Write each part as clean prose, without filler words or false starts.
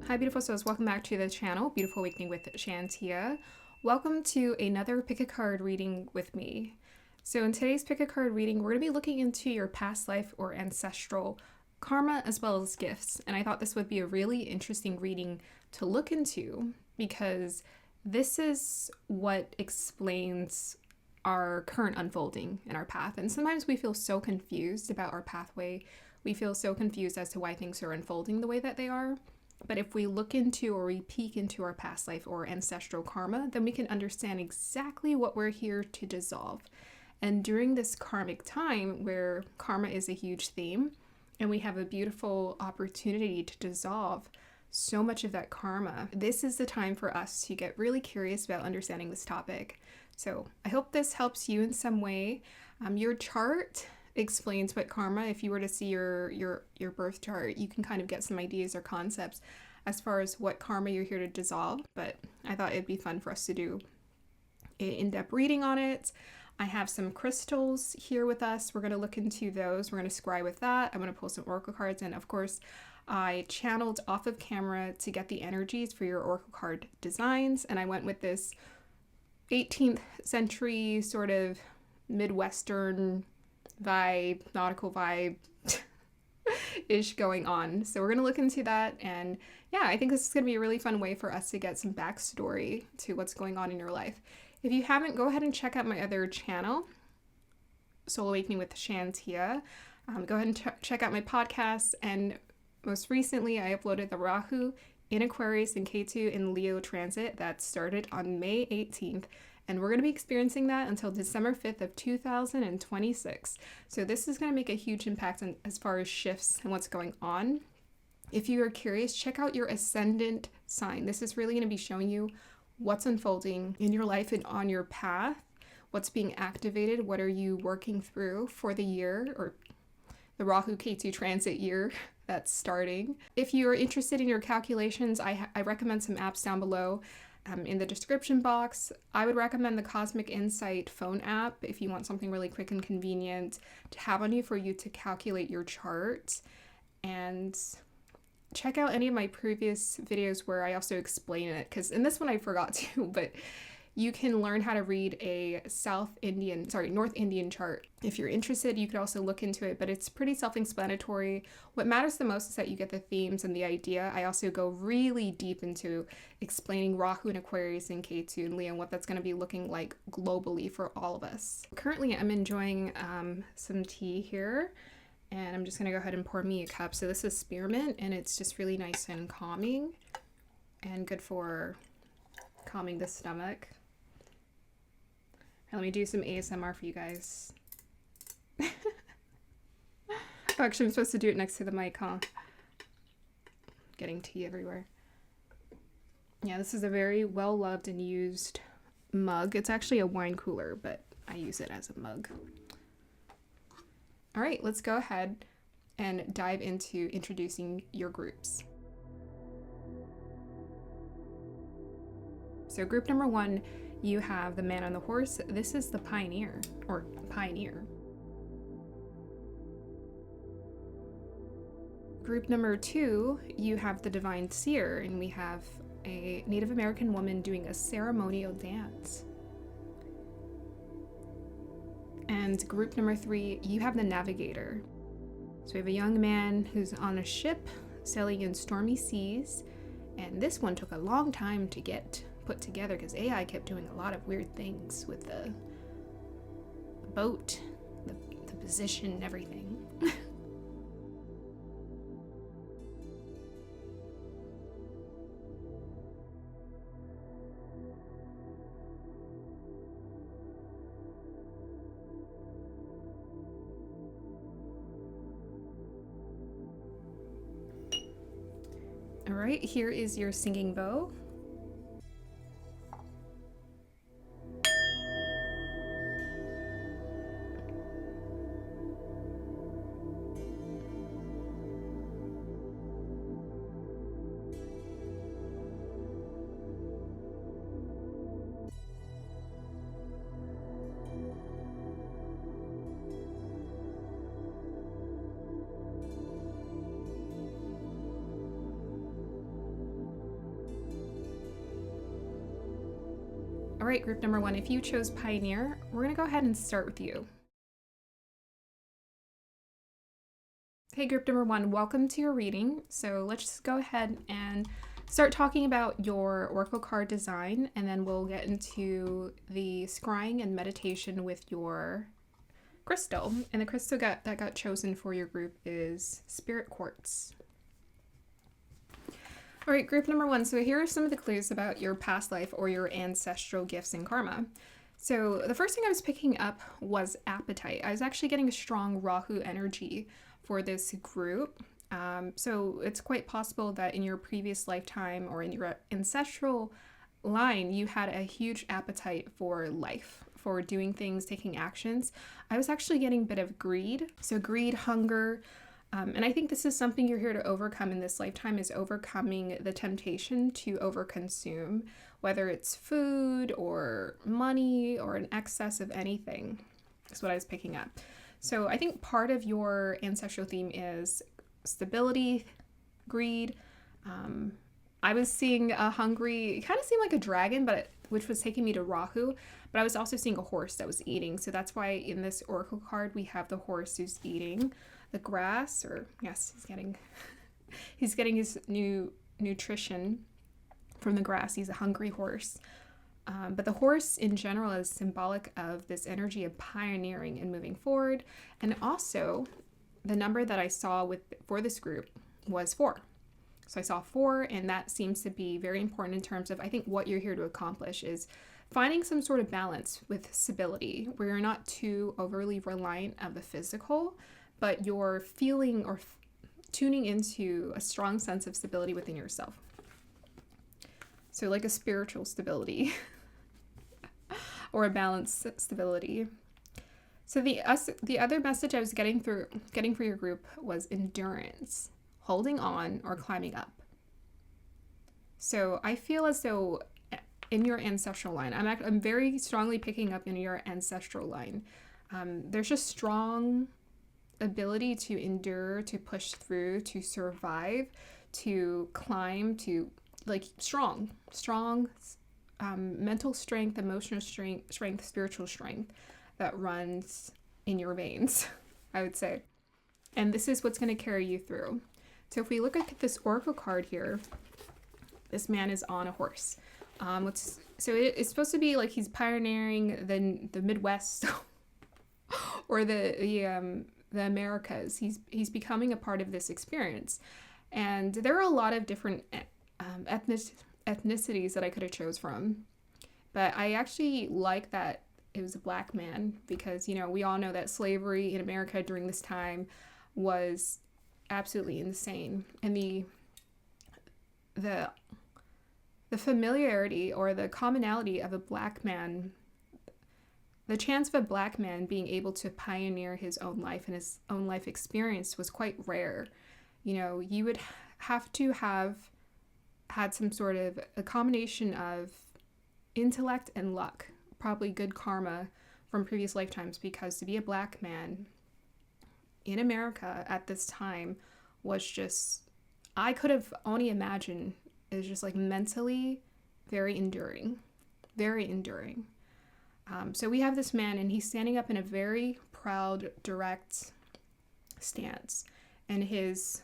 Hi beautiful souls, welcome back to the channel, Beautiful Awakening with Shantia. Welcome to another pick a card reading with me. So in today's pick a card reading, we're going to be looking into your past life or ancestral karma as well as gifts. And I thought this would be a really interesting reading to look into because this is what explains our current unfolding in our path. And sometimes we feel so confused about our pathway. We feel so confused as to why things are unfolding the way that they are. But if we look into or we peek into our past life or ancestral karma, then we can understand exactly what we're here to dissolve. And during this karmic time where karma is a huge theme and we have a beautiful opportunity to dissolve so much of that karma, this is the time for us to get really curious about understanding this topic. So I hope this helps you in some way. Your chart explains what karma, if you were to see your birth chart, you can kind of get some ideas or concepts as far as what karma you're here to dissolve. But I thought it'd be fun for us to do an in-depth reading on it. I have some crystals here with us. We're going to look into those. We're going to scry with that. I'm going to pull some oracle cards, and of course I channeled off of camera to get the energies for your oracle card designs, and I went with this 18th century sort of Midwestern vibe, nautical vibe ish going on. So we're going to look into that, and yeah, I think this is going to be a really fun way for us to get some backstory to what's going on in your life. If you haven't, go ahead and check out my other channel, Soul Awakening with Shantia. Go ahead and check out my podcast, and most recently I uploaded the Rahu in Aquarius and Ketu in Leo transit that started on May 18th. And we're going to be experiencing that until December 5th of 2026. So this is going to make a huge impact on, as far as shifts and what's going on. If you are curious, check out your ascendant sign. This is really going to be showing you what's unfolding in your life and on your path, what's being activated, what are you working through for the year or the Rahu Ketu transit year that's starting. If you are interested in your calculations, I recommend some apps down below. In the description box. I would recommend the Cosmic Insight phone app if you want something really quick and convenient to have on you for you to calculate your chart. And check out any of my previous videos where I also explain it, because in this one I forgot to, but you can learn how to read a North Indian chart. If you're interested, you could also look into it, but it's pretty self-explanatory. What matters the most is that you get the themes and the idea. I also go really deep into explaining Rahu and Aquarius and Ketu and Leo and what that's going to be looking like globally for all of us. Currently, I'm enjoying some tea here, and I'm just going to go ahead and pour me a cup. So this is spearmint, and it's just really nice and calming and good for calming the stomach. Let me do some ASMR for you guys. Oh, actually, I'm supposed to do it next to the mic, huh? Getting tea everywhere. Yeah, this is a very well-loved and used mug. It's actually a wine cooler, but I use it as a mug. All right, let's go ahead and dive into introducing your groups. So group number 1, you have the man on the horse. This is the pioneer, or pioneer. Group number 2, you have the divine seer, and we have a Native American woman doing a ceremonial dance. And group number 3, you have the navigator. So we have a young man who's on a ship sailing in stormy seas, and this one took a long time to get put together because AI kept doing a lot of weird things with the boat, the position, and everything. All right, here is your singing bow. right, group number 1, if you chose Pioneer, we're going to go ahead and start with you. Hey, group number 1, welcome to your reading. So let's just go ahead and start talking about your oracle card design, and then we'll get into the scrying and meditation with your crystal. And the crystal that got chosen for your group is Spirit Quartz. All right, group number 1. So here are some of the clues about your past life or your ancestral gifts and karma. So the first thing I was picking up was appetite. I was actually getting a strong Rahu energy for this group. So it's quite possible that in your previous lifetime or in your ancestral line, you had a huge appetite for life, for doing things, taking actions. I was actually getting a bit of greed. So greed, hunger, and I think this is something you're here to overcome in this lifetime, is overcoming the temptation to overconsume, whether it's food or money or an excess of anything. That's what I was picking up. So I think part of your ancestral theme is stability, greed. I was seeing a hungry, it kind of seemed like a dragon, which was taking me to Rahu, but I was also seeing a horse that was eating. So that's why in this oracle card, we have the horse who's eating the grass, or yes, he's getting his new nutrition from the grass. He's a hungry horse. But the horse in general is symbolic of this energy of pioneering and moving forward. And also the number that I saw for this group was 4. So I saw 4, and that seems to be very important in terms of, I think, what you're here to accomplish is finding some sort of balance with stability, where you're not too overly reliant of the physical, but you're feeling or tuning into a strong sense of stability within yourself. So like a spiritual stability or a balanced stability. So the other message I was getting for your group was endurance, holding on, or climbing up. So I feel as though in your ancestral line, I'm very strongly picking up in your ancestral line. There's just strong ability to endure, to push through, to survive, to climb, to like strong mental strength, emotional strength, spiritual strength that runs in your veins, I would say. And this is what's going to carry you through. So if we look at this oracle card here, this man is on a horse. So it's supposed to be like he's pioneering the Midwest or the Americas. He's becoming a part of this experience. And there are a lot of different ethnicities that I could have chose from. But I actually like that it was a black man, because, we all know that slavery in America during this time was absolutely insane. And the familiarity or the commonality of a black man, the chance of a black man being able to pioneer his own life and his own life experience was quite rare. You would have to have had some sort of a combination of intellect and luck, probably good karma from previous lifetimes, because to be a black man in America at this time was just, I could have only imagined, it was just like mentally very enduring. So we have this man, and he's standing up in a very proud, direct stance, and his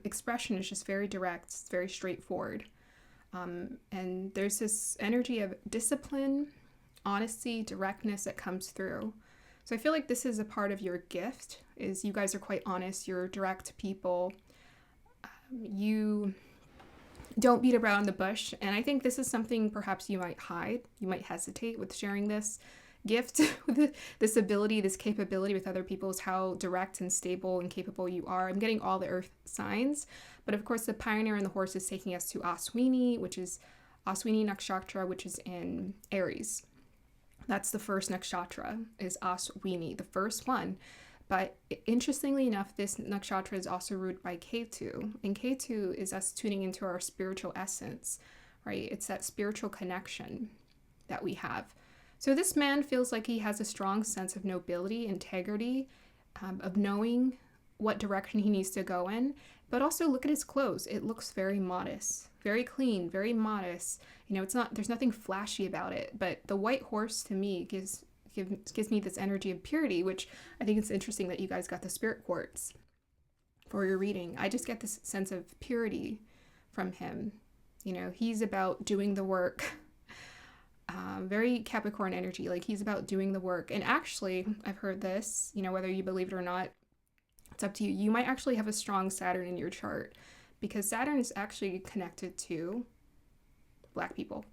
expression is just very direct, it's very straightforward. And there's this energy of discipline, honesty, directness that comes through. So I feel like this is a part of your gift, is you guys are quite honest, you're direct people. You don't beat around the bush. And I think this is something perhaps you might hide. You might hesitate with sharing this gift, with this ability, this capability with other people, is how direct and stable and capable you are. I'm getting all the earth signs. But of course, the pioneer and the horse is taking us to Aswini, which is Aswini Nakshatra, which is in Aries. That's the first nakshatra, is Aswini, the first one. But interestingly enough, this nakshatra is also ruled by Ketu. And Ketu is us tuning into our spiritual essence, right? It's that spiritual connection that we have. So this man feels like he has a strong sense of nobility, integrity, of knowing what direction he needs to go in, But also look at his clothes. It looks very modest, very clean, very modest. You know, there's nothing flashy about it. But the white horse to me gives me this energy of purity, which I think it's interesting that you guys got the spirit quartz for your reading. I just get this sense of purity from him. You know, he's about doing the work. Very Capricorn energy. Like, he's about doing the work. And actually, I've heard this, you know, whether you believe it or not, it's up to you. You might actually have a strong Saturn in your chart, because Saturn is actually connected to Black people.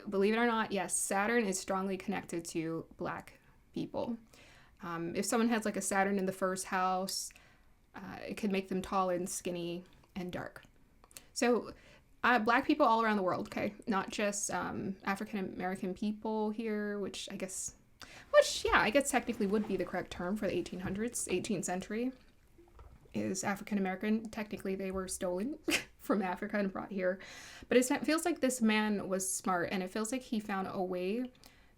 Believe it or not, yes, Saturn is strongly connected to Black people. If someone has like a Saturn in the first house, it could make them tall and skinny and dark. So Black people all around the world, okay? Not just African American people here, which I guess technically would be the correct term for the 1800s, 18th century, is African American. Technically, they were stolen from Africa and brought here. But it feels like this man was smart, and it feels like he found a way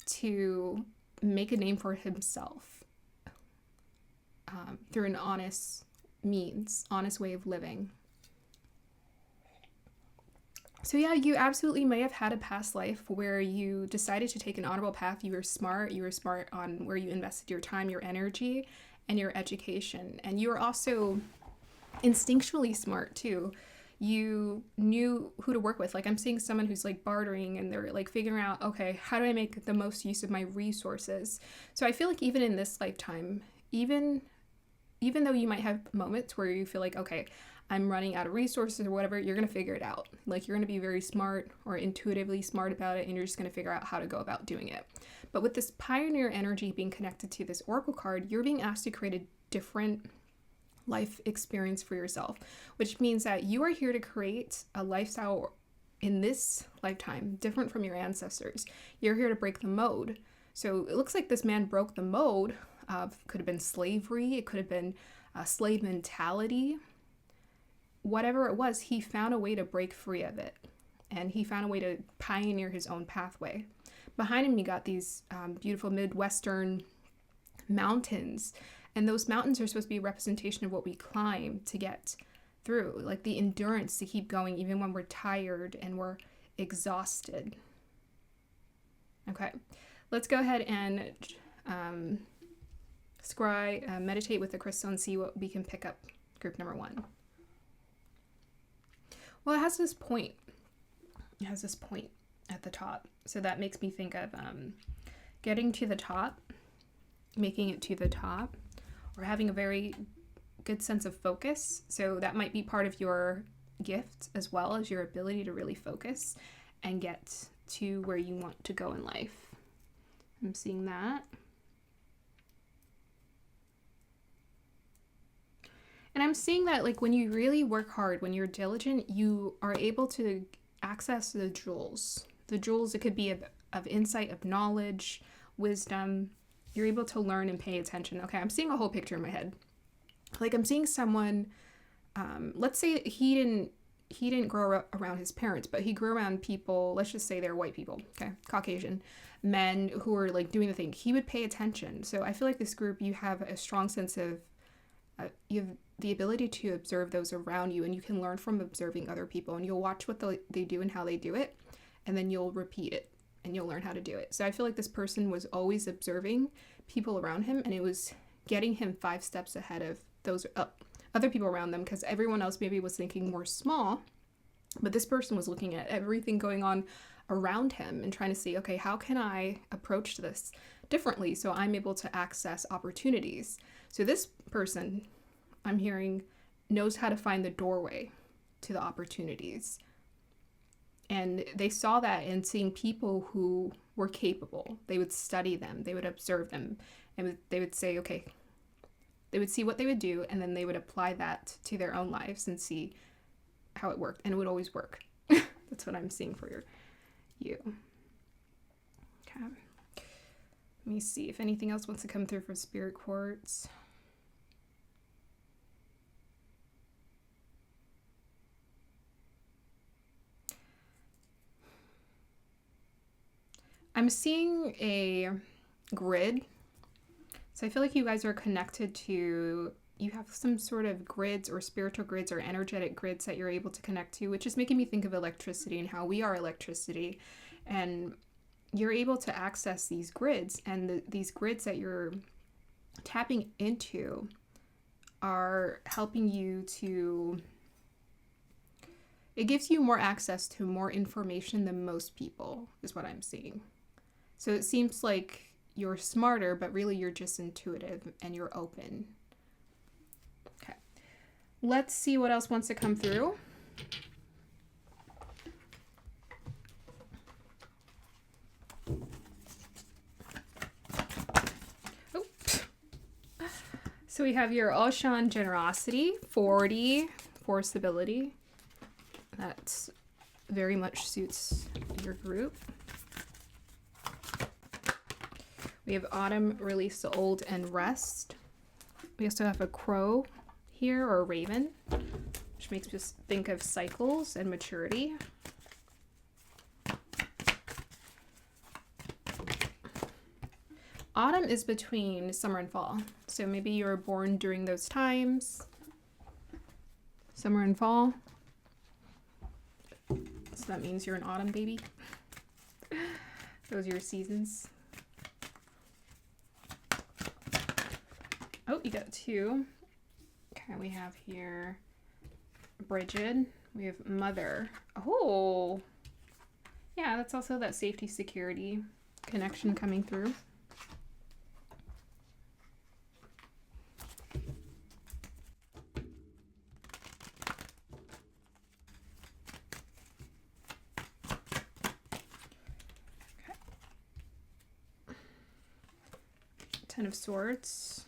to make a name for himself through an honest way of living. So yeah, you absolutely may have had a past life where you decided to take an honorable path. You were smart on where you invested your time, your energy, and your education. And you were also instinctually smart too. You knew who to work with. Like, I'm seeing someone who's like bartering, and they're like figuring out, okay, how do I make the most use of my resources? So I feel like even in this lifetime, even though you might have moments where you feel like, okay, I'm running out of resources or whatever, you're going to figure it out. Like, you're going to be very smart or intuitively smart about it, and you're just going to figure out how to go about doing it. But with this pioneer energy being connected to this oracle card, you're being asked to create a different life experience for yourself, which means that you are here to create a lifestyle in this lifetime different from your ancestors. You're here to break the mode. So it looks like this man broke the mode of, could have been slavery, it could have been a slave mentality. Whatever it was, he found a way to break free of it, and he found a way to pioneer his own pathway. Behind him, you got these beautiful Midwestern mountains, and those mountains are supposed to be a representation of what we climb to get through, like the endurance to keep going even when we're tired and we're exhausted. Okay, let's go ahead and meditate with the crystal and see what we can pick up. Group number 1. Well, it has this point. It has this point at the top. So that makes me think of getting to the top, making it to the top, or having a very good sense of focus. So that might be part of your gift, as well as your ability to really focus and get to where you want to go in life. I'm seeing that. And I'm seeing that, like, when you really work hard, when you're diligent, you are able to access the jewels. The jewels, it could be of insight, of knowledge, wisdom. You're able to learn and pay attention. Okay, I'm seeing a whole picture in my head. Like, I'm seeing someone, let's say he didn't grow around his parents, but he grew around people, let's just say they're white people, okay, Caucasian men who are like doing the thing. He would pay attention. So I feel like this group, you have a strong sense of, you have the ability to observe those around you, and you can learn from observing other people, and you'll watch what they do and how they do it, and then you'll repeat it and you'll learn how to do it. So I feel like this person was always observing people around him, and it was getting him 5 steps ahead of those other people around them, because everyone else maybe was thinking more small, but this person was looking at everything going on around him and trying to see, okay, how can I approach this differently so I'm able to access opportunities? So this person, I'm hearing, knows how to find the doorway to the opportunities. And they saw that in seeing people who were capable. They would study them, they would observe them, and they would say, okay, they would see what they would do, and then they would apply that to their own lives and see how it worked. And it would always work. That's what I'm seeing for you. Okay. Let me see if anything else wants to come through for spirit quartz. I'm seeing a grid. So I feel like you guys are connected to you have some sort of grids or spiritual grids or energetic grids that you're able to connect to, which is making me think of electricity and how we are electricity. And you're able to access these grids, and these grids that you're tapping into are helping you to, it gives you more access to more information than most people, is what I'm seeing. So it seems like you're smarter, but really you're just intuitive and you're open. Okay. Let's see what else wants to come through. Oh. So we have your Oshan generosity, 40 for stability. That very much suits your group. We have autumn, release the old, and rest. We also have a crow here, or a raven, which makes us think of cycles and maturity. Autumn is between summer and fall. So maybe you were born during those times. Summer and fall. So that means you're an autumn baby. Those are your seasons. Oh, you got two. Okay, we have here Bridget. We have mother. Oh, yeah, that's also that safety, security connection coming through. Okay. Ten of Swords.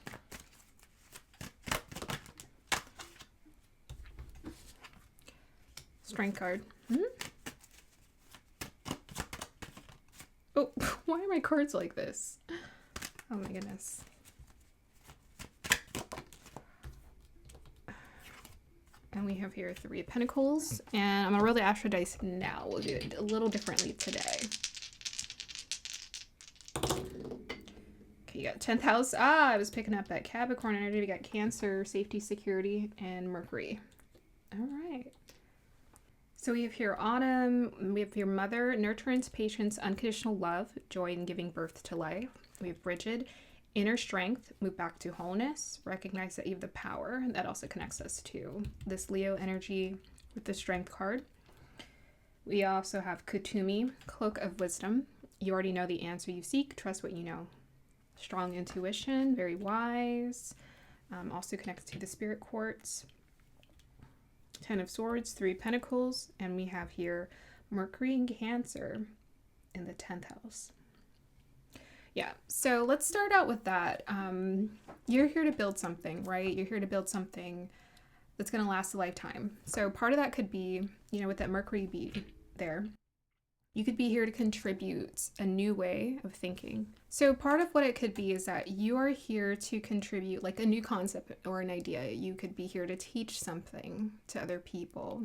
Strength card. Oh, why are my cards like this? Oh my goodness. And we have here 3 of Pentacles. And I'm going to roll the Astro dice now. We'll do it a little differently today. Okay, you got 10th house. Ah, I was picking up that Capricorn energy. We got Cancer, safety, security, and Mercury. All right. So we have here autumn, we have your mother, nurturance, patience, unconditional love, joy in giving birth to life. We have Bridget, inner strength, move back to wholeness, recognize that you have the power. That also connects us to this Leo energy with the strength card. We also have Kutumi, cloak of wisdom. You already know the answer you seek, trust what you know. Strong intuition, very wise. Also connects to the spirit quartz. 10 of Swords, 3 Pentacles, and we have here Mercury and Cancer in the 10th house. Yeah, so let's start out with that. You're here to build something, right? You're here to build something that's going to last a lifetime. So part of that could be, you know, with that Mercury bead there, you could be here to contribute a new way of thinking. So part of what it could be is that you are here to contribute like a new concept or an idea. You could be here to teach something to other people.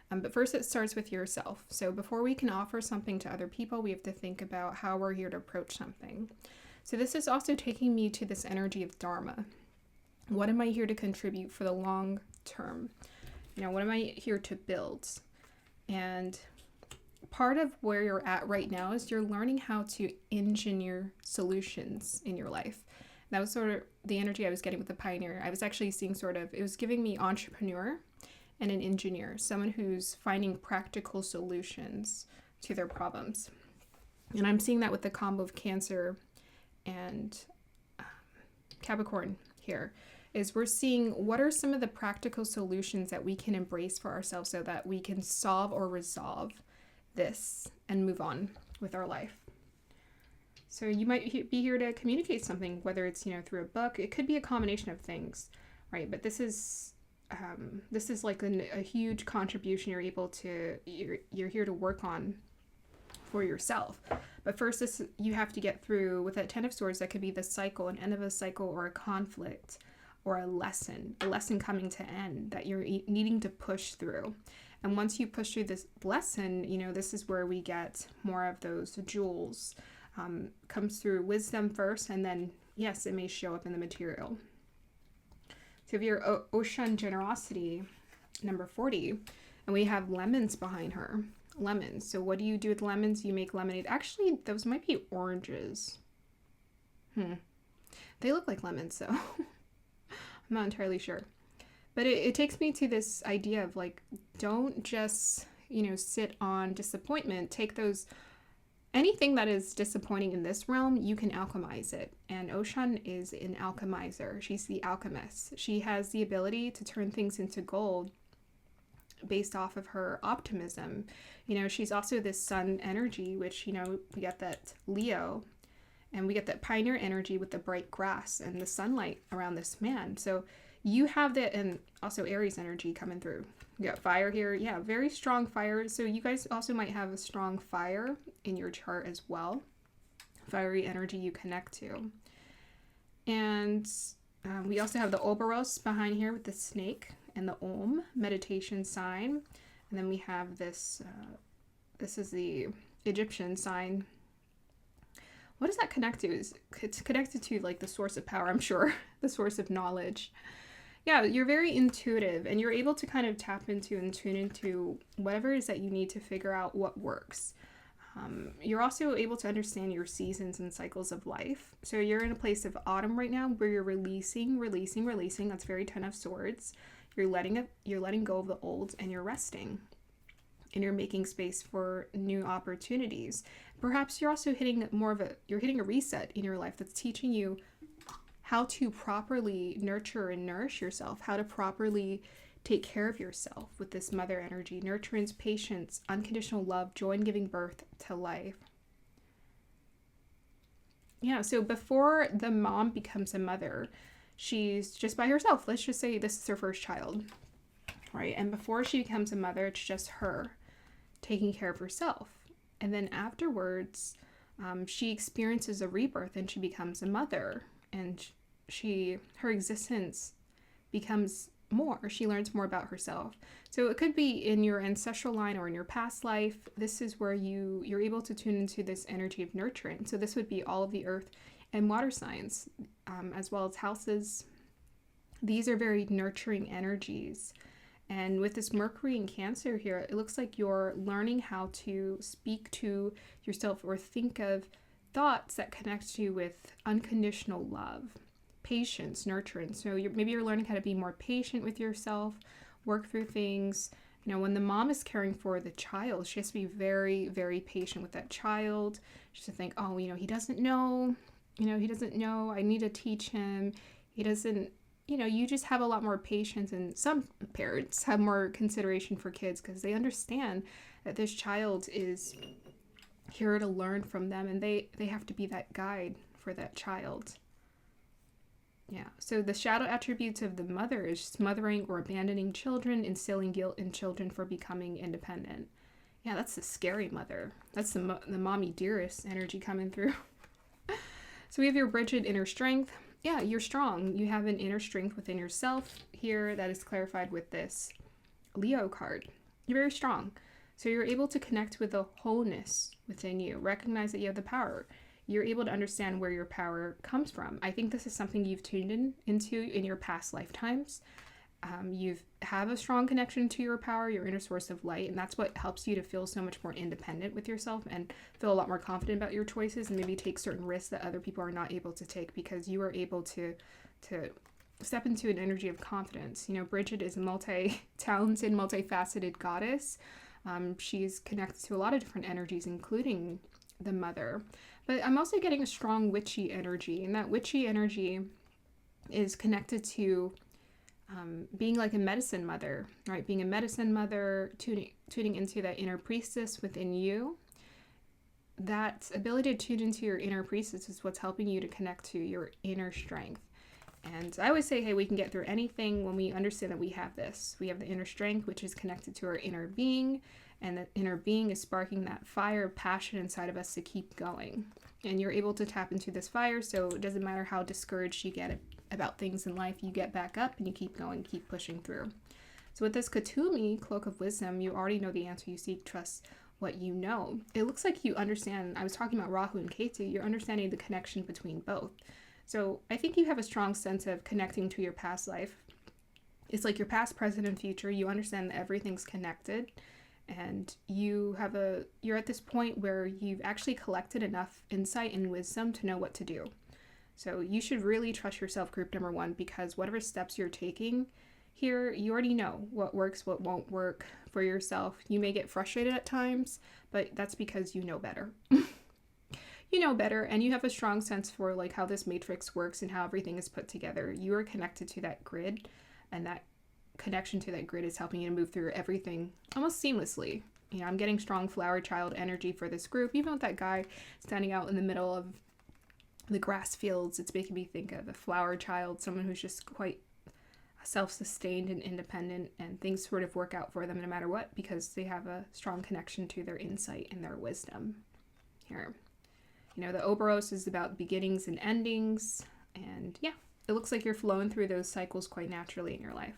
But first it starts with yourself. So before we can offer something to other people, we have to think about how we're here to approach something. So this is also taking me to this energy of Dharma. What am I here to contribute for the long term? You know, what am I here to build? And part of where you're at right now is you're learning how to engineer solutions in your life. That was sort of the energy I was getting with the pioneer. I was actually seeing sort of, it was giving me entrepreneur and an engineer, someone who's finding practical solutions to their problems. And I'm seeing that with the combo of Cancer and Capricorn here, is we're seeing what are some of the practical solutions that we can embrace for ourselves so that we can solve or resolve this and move on with our life. So you might be here to communicate something, whether it's, you know, through a book. It could be a combination of things, right? But this is like a huge contribution you're here to work on for yourself. But first, you have to get through with that 10 of Swords. That could be the cycle, an end of a cycle, or a conflict, or a lesson coming to end that you're needing to push through. And once you push through this lesson, you know, this is where we get more of those jewels. Comes through wisdom first, and then, yes, it may show up in the material. So if you're Ocean Generosity, number 40, and we have lemons behind her. Lemons. So what do you do with lemons? You make lemonade. Actually, those might be oranges. They look like lemons, so I'm not entirely sure. But it takes me to this idea of like, don't just, sit on disappointment. Take those, anything that is disappointing in this realm, you can alchemize it. And Ocean is an alchemizer. She's the alchemist. She has the ability to turn things into gold based off of her optimism. She's also this sun energy, which, we get that Leo, and we get that pioneer energy with the bright grass and the sunlight around this man. So you have that, and also Aries energy coming through. You got fire here. Yeah, very strong fire. So you guys also might have a strong fire in your chart as well. Fiery energy you connect to. And we also have the Oberos behind here with the snake and the Om, meditation sign. And then we have this, this is the Egyptian sign. What does that connect to? It's connected to like the source of power, I'm sure, the source of knowledge. Yeah, you're very intuitive, and you're able to kind of tap into and tune into whatever it is that you need to figure out what works. You're also able to understand your seasons and cycles of life. So you're in a place of autumn right now where you're releasing. That's very 10 of Swords. You're letting go of the old, and you're resting. And you're making space for new opportunities. Perhaps you're also hitting a reset in your life that's teaching you how to properly nurture and nourish yourself, how to properly take care of yourself with this mother energy, nurturance, patience, unconditional love, joy in giving birth to life. Yeah, so before the mom becomes a mother, she's just by herself. Let's just say this is her first child, right? And before she becomes a mother, it's just her taking care of herself. And then afterwards, she experiences a rebirth and she becomes a mother. And her existence becomes more. She learns more about herself. So it could be in your ancestral line or in your past life. This is where you're able to tune into this energy of nurturing. So this would be all of the earth and water signs, as well as houses. These are very nurturing energies. And with this Mercury in Cancer here, it looks like you're learning how to speak to yourself or think of thoughts that connect you with unconditional love, patience, nurturance. So maybe you're learning how to be more patient with yourself, work through things. When the mom is caring for the child, she has to be very, very patient with that child. She has to think, oh, he doesn't know. He doesn't know. I need to teach him. He doesn't. You just have a lot more patience, and some parents have more consideration for kids because they understand that this child is here to learn from them, and they have to be that guide for that child. Yeah, so the shadow attributes of the mother is smothering or abandoning children, instilling guilt in children for becoming independent. Yeah, that's the scary mother. That's the mommy dearest energy coming through. So we have your Bridget inner strength. Yeah, you're strong. You have an inner strength within yourself here that is clarified with this Leo card. You're very strong. So you're able to connect with the wholeness within you. Recognize that you have the power. You're able to understand where your power comes from. I think this is something you've tuned into in your past lifetimes. You have a strong connection to your power, your inner source of light, and that's what helps you to feel so much more independent with yourself and feel a lot more confident about your choices and maybe take certain risks that other people are not able to take because you are able to step into an energy of confidence. Bridget is a multi-talented, multifaceted goddess. She's connected to a lot of different energies, including the mother. But I'm also getting a strong witchy energy, and that witchy energy is connected to being like a medicine mother, right? Being a medicine mother, tuning into that inner priestess within you. That ability to tune into your inner priestess is what's helping you to connect to your inner strength. And I always say, hey, we can get through anything when we understand that we have this. We have the inner strength, which is connected to our inner being, and that inner being is sparking that fire of passion inside of us to keep going. And you're able to tap into this fire, so it doesn't matter how discouraged you get about things in life, you get back up and you keep going, keep pushing through. So with this Katumi, Cloak of Wisdom, you already know the answer you seek, trust what you know. It looks like you understand, I was talking about Rahu and Ketu, you're understanding the connection between both. So I think you have a strong sense of connecting to your past life, It's like your past, present, and future. You understand that everything's connected, and you're at this point where you've actually collected enough insight and wisdom to know what to do. So you should really trust yourself, group number 1, because whatever steps you're taking here, you already know what works, what won't work for yourself. You may get frustrated at times, but that's because you know better. You know better, and you have a strong sense for like how this matrix works and how everything is put together. You are connected to that grid, and that connection to that grid is helping you to move through everything almost seamlessly. You know, I'm getting strong flower child energy for this group. Even with that guy standing out in the middle of the grass fields, it's making me think of a flower child, someone who's just quite self-sustained and independent, and things sort of work out for them no matter what because they have a strong connection to their insight and their wisdom here. You know, the Oberos is about beginnings and endings, and yeah, it looks like you're flowing through those cycles quite naturally in your life.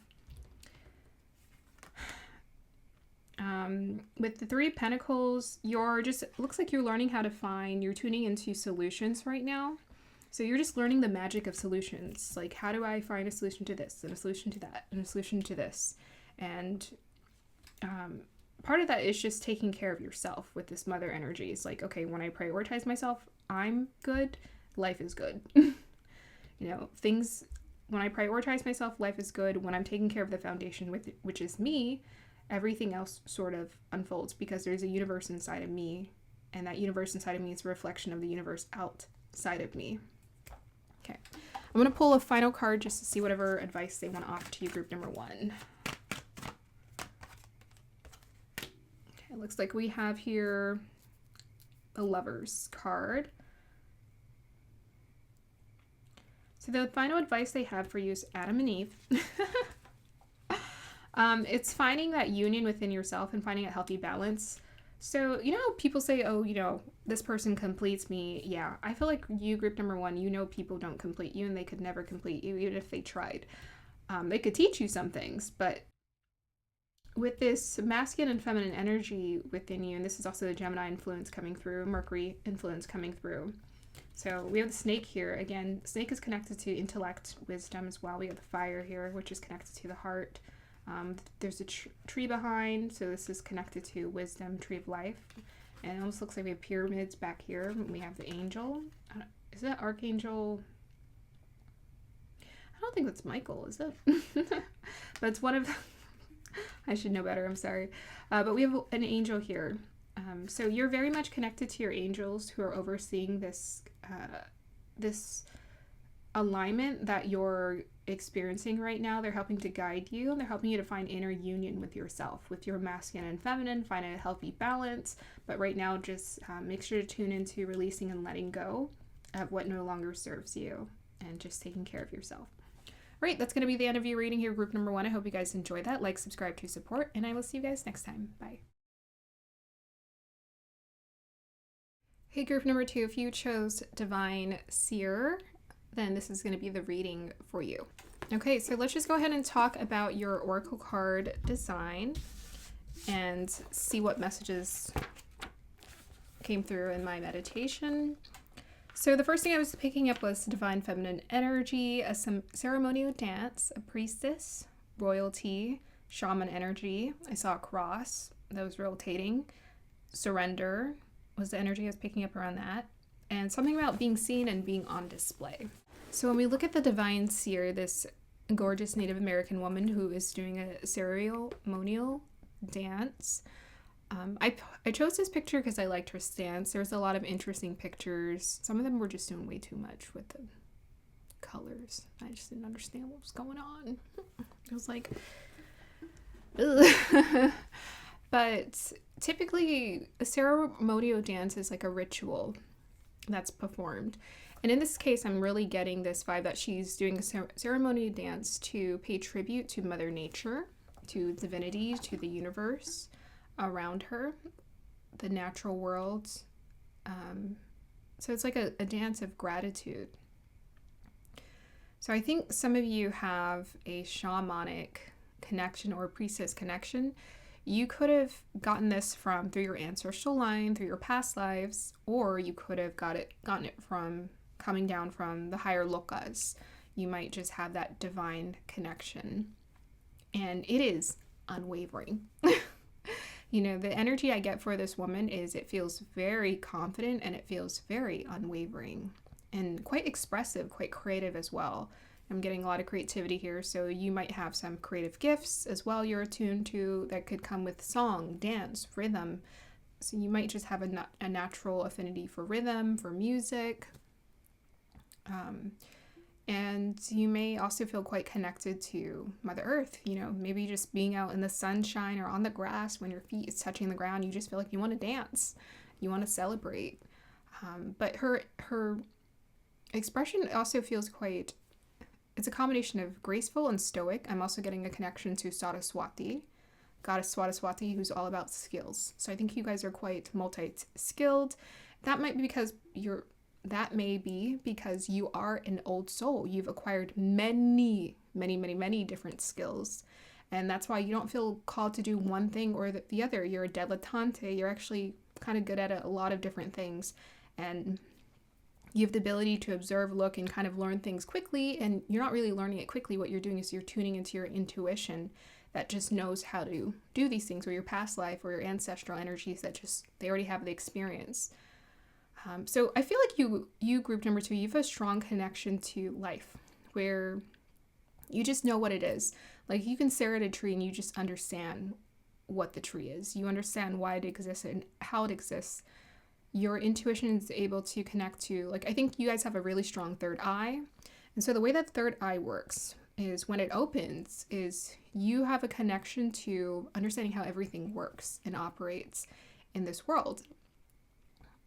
With the 3 of Pentacles, looks like you're learning how to you're tuning into solutions right now. So you're just learning the magic of solutions. Like, how do I find a solution to this, and a solution to that, and a solution to this? And part of that is just taking care of yourself with this mother energy. It's like, okay, when I prioritize myself, I'm good, life is good. You know, when I prioritize myself, life is good. When I'm taking care of the foundation, which is me, everything else sort of unfolds because there's a universe inside of me, and that universe inside of me is a reflection of the universe outside of me. Okay, I'm going to pull a final card just to see whatever advice they want to offer to you, group number 1. Okay, it looks like we have here the Lovers card. So the final advice they have for you is Adam and Eve. It's finding that union within yourself and finding a healthy balance. So, you know how people say, oh, you know, this person completes me. Yeah, I feel like you, group number 1, you know people don't complete you, and they could never complete you, even if they tried. They could teach you some things, but with this masculine and feminine energy within you, and this is also the Gemini influence coming through, Mercury influence coming through. So we have the snake here. Again, snake is connected to intellect, wisdom as well. We have the fire here, which is connected to the heart. There's a tree behind, so this is connected to wisdom, tree of life. And it almost looks like we have pyramids back here. We have the angel. Is that Archangel? I don't think that's Michael, is it? But it's one of the... I should know better, I'm sorry. But we have an angel here. So you're very much connected to your angels who are overseeing this alignment that you're experiencing right now. They're helping to guide you, and they're helping you to find inner union with yourself, with your masculine and feminine, find a healthy balance. But right now, just make sure to tune into releasing and letting go of what no longer serves you, and just taking care of yourself. Right, that's going to be the end of your reading here, group number 1. I hope you guys enjoyed that. Like, subscribe to support, and I will see you guys next time. Bye. Hey, group number 2, if you chose Divine Seer, then this is going to be the reading for you. Okay, so let's just go ahead and talk about your oracle card design and see what messages came through in my meditation. So the first thing I was picking up was divine feminine energy, a ceremonial dance, a priestess, royalty, shaman energy. I saw a cross that was rotating. Surrender was the energy I was picking up around that. And something about being seen and being on display. So when we look at the Divine Seer, this gorgeous Native American woman who is doing a ceremonial dance, I chose this picture because I liked her stance. There's a lot of interesting pictures. Some of them were just doing way too much with the colors. I just didn't understand what was going on. It was like, ugh. But typically a ceremonial dance is like a ritual that's performed. And in this case, I'm really getting this vibe that she's doing a ceremonial dance to pay tribute to Mother Nature, to divinity, to the universe around her, the natural world. So it's like a dance of gratitude. So I think some of you have a shamanic connection or priestess connection. You could have gotten this through your ancestral line, through your past lives, or you could have gotten it from coming down from the higher lokas. You might just have that divine connection. and it is unwavering. The energy I get for this woman is it feels very confident and it feels very unwavering and quite expressive, quite creative as well. I'm getting a lot of creativity here, so you might have some creative gifts as well you're attuned to that could come with song, dance, rhythm. So you might just have a natural affinity for rhythm, for music. And you may also feel quite connected to Mother Earth, maybe just being out in the sunshine or on the grass when your feet is touching the ground, you just feel like you want to dance, you want to celebrate. But her expression also feels it's a combination of graceful and stoic. I'm also getting a connection to Saraswati, goddess Saraswati, who's all about skills. So I think you guys are quite multi-skilled. That may be because you are an old soul. You've acquired many, many, many, many different skills. And that's why you don't feel called to do one thing or the other. You're a dilettante. You're actually kind of good at a lot of different things. And you have the ability to observe, look, and kind of learn things quickly. And you're not really learning it quickly. What you're doing is you're tuning into your intuition that just knows how to do these things, or your past life or your ancestral energies that they already have the experience. So I feel like you group number 2, you have a strong connection to life where you just know what it is. Like you can stare at a tree and you just understand what the tree is. You understand why it exists and how it exists. Your intuition is able to connect to, I think you guys have a really strong third eye. And so the way that third eye works is when it opens is you have a connection to understanding how everything works and operates in this world.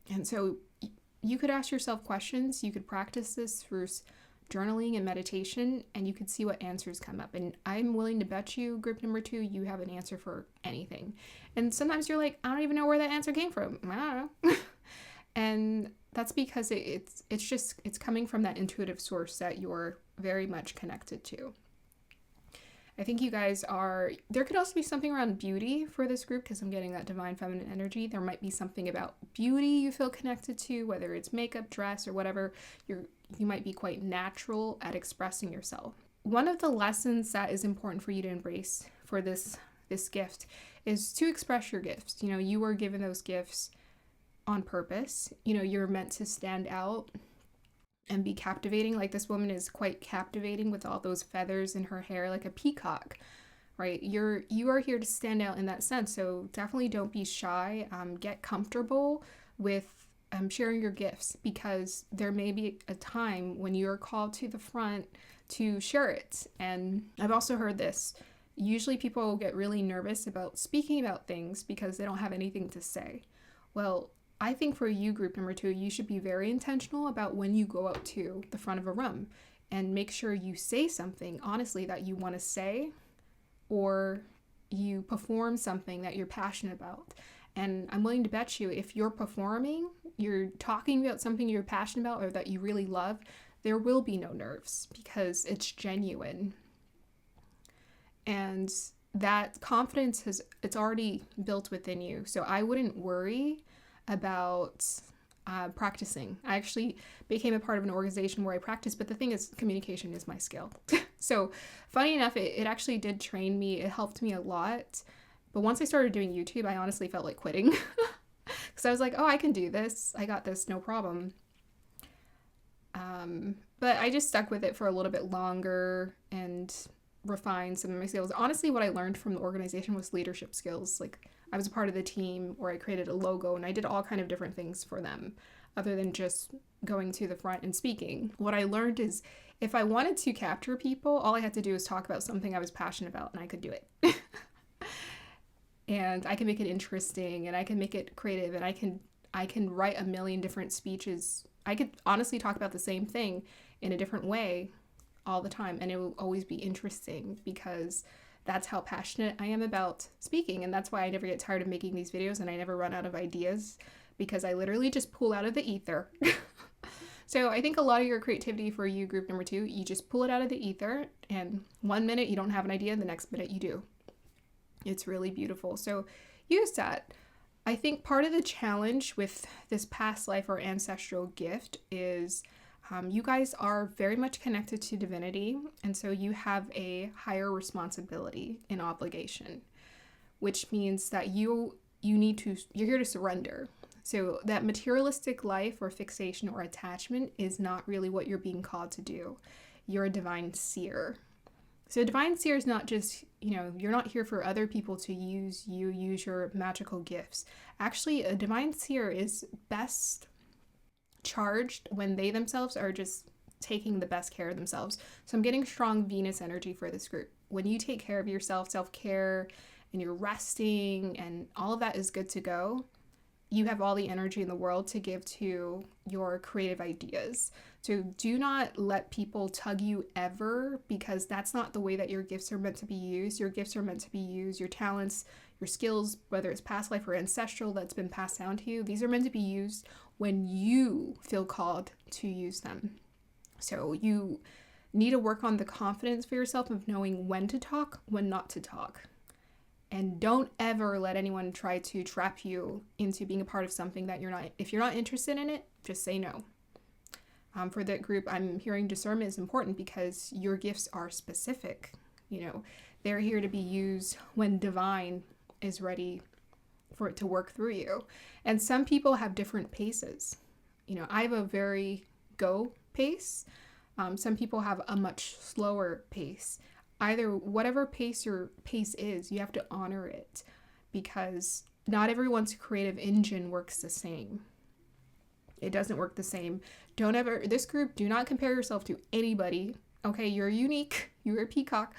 And so you could ask yourself questions. You could practice this through journaling and meditation, and you could see what answers come up. And I'm willing to bet you, group number 2, you have an answer for anything. And sometimes you're like, I don't even know where that answer came from. I don't know. And that's because it's coming from that intuitive source that you're very much connected to. I think you guys there could also be something around beauty for this group because I'm getting that divine feminine energy. There might be something about beauty you feel connected to, whether it's makeup, dress, or whatever. You might be quite natural at expressing yourself. One of the lessons that is important for you to embrace for this gift is to express your gifts. You were given those gifts on purpose. You're meant to stand out and be captivating. Like this woman is quite captivating with all those feathers in her hair, like a peacock, right? You are here to stand out in that sense. So definitely don't be shy. Get comfortable with sharing your gifts because there may be a time when you're called to the front to share it. And I've also heard this. Usually people get really nervous about speaking about things because they don't have anything to say. Well, I think for you, group number 2, you should be very intentional about when you go out to the front of a room and make sure you say something, honestly, that you want to say, or you perform something that you're passionate about. And I'm willing to bet you if you're performing, you're talking about something you're passionate about or that you really love, there will be no nerves because it's genuine. And that confidence it's already built within you. So I wouldn't worry about practicing. I actually became a part of an organization where I practiced, but the thing is, communication is my skill. So funny enough, it actually did train me. It helped me a lot. But once I started doing YouTube, I honestly felt like quitting because I was like, oh, I can do this. I got this, no problem. But I just stuck with it for a little bit longer and refined some of my skills. Honestly, what I learned from the organization was leadership skills. I was a part of the team where I created a logo and I did all kind of different things for them other than just going to the front and speaking. What I learned is if I wanted to capture people, all I had to do was talk about something I was passionate about and I could do it. And I can make it interesting and I can make it creative and I can write a million different speeches. I could honestly talk about the same thing in a different way all the time and it will always be interesting because that's how passionate I am about speaking. And that's why I never get tired of making these videos and I never run out of ideas because I literally just pull out of the ether. So I think a lot of your creativity for you, group number 2, you just pull it out of the ether and 1 minute you don't have an idea, the next minute you do. It's really beautiful. So use that. I think part of the challenge with this past life or ancestral gift is You guys are very much connected to divinity, and so you have a higher responsibility and obligation, which means that you're here to surrender. So that materialistic life or fixation or attachment is not really what you're being called to do. You're a divine seer. So a divine seer is not just, you're not here for other people to use your magical gifts. Actually, a divine seer is best charged when they themselves are just taking the best care of themselves. So I'm getting strong Venus energy for this group. When you take care of yourself, self-care, and you're resting and all of that is good to go, you have all the energy in the world to give to your creative ideas. So do not let people tug you ever, because that's not the way that your gifts are meant to be used. Your gifts are meant to be used, your talents, your skills, whether it's past life or ancestral that's been passed down to you, these are meant to be used when you feel called to use them. So you need to work on the confidence for yourself of knowing when to talk, when not to talk. And don't ever let anyone try to trap you into being a part of something that if you're not interested in it, just say no. For that group, I'm hearing discernment is important because your gifts are specific. They're here to be used when divine is ready for it to work through you. And some people have different paces. I have a very go pace. Some people have a much slower pace. Either whatever pace your pace is, you have to honor it, because not everyone's creative engine works the same. It doesn't work the same. This group, do not compare yourself to anybody. Okay, you're unique. You're a peacock.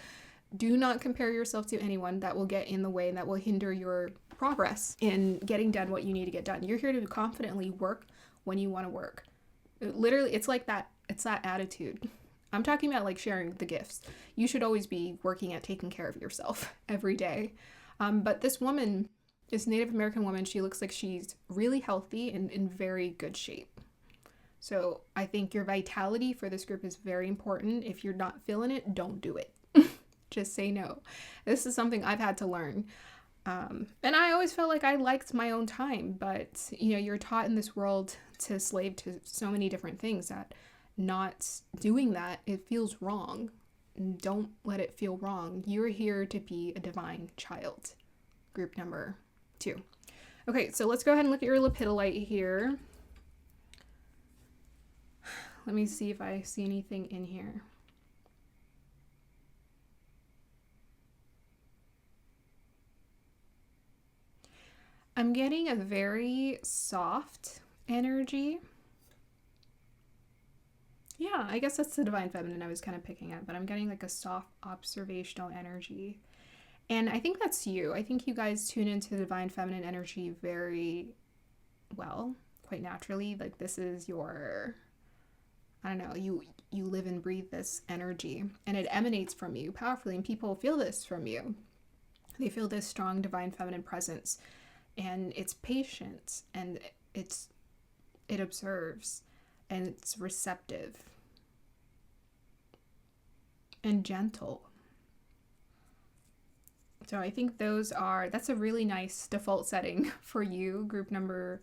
Do not compare yourself to anyone. That will get in the way and that will hinder your progress in getting done what you need to get done. You're here to confidently work when you want to work. Literally, it's like that. It's that attitude. I'm talking about like sharing the gifts. You should always be working at taking care of yourself every day. But this woman, this Native American woman, she looks like she's really healthy and in very good shape. So I think your vitality for this group is very important. If you're not feeling it, don't do it. Just say no. This is something I've had to learn. And I always felt like I liked my own time, but you're taught in this world to slave to so many different things that not doing that, it feels wrong. Don't let it feel wrong. You're here to be a divine child. Group number 2. Okay, so let's go ahead and look at your lepidolite here. Let me see if I see anything in here. I'm getting a very soft energy. Yeah, I guess that's the divine feminine I was kind of picking at, but I'm getting like a soft observational energy. And I think that's you. I think you guys tune into the divine feminine energy very well, quite naturally. Like this is your, I don't know, you live and breathe this energy and it emanates from you powerfully, and people feel this from you. They feel this strong divine feminine presence, and it's patient and it observes. And it's receptive and gentle. So I think that's a really nice default setting for you, group number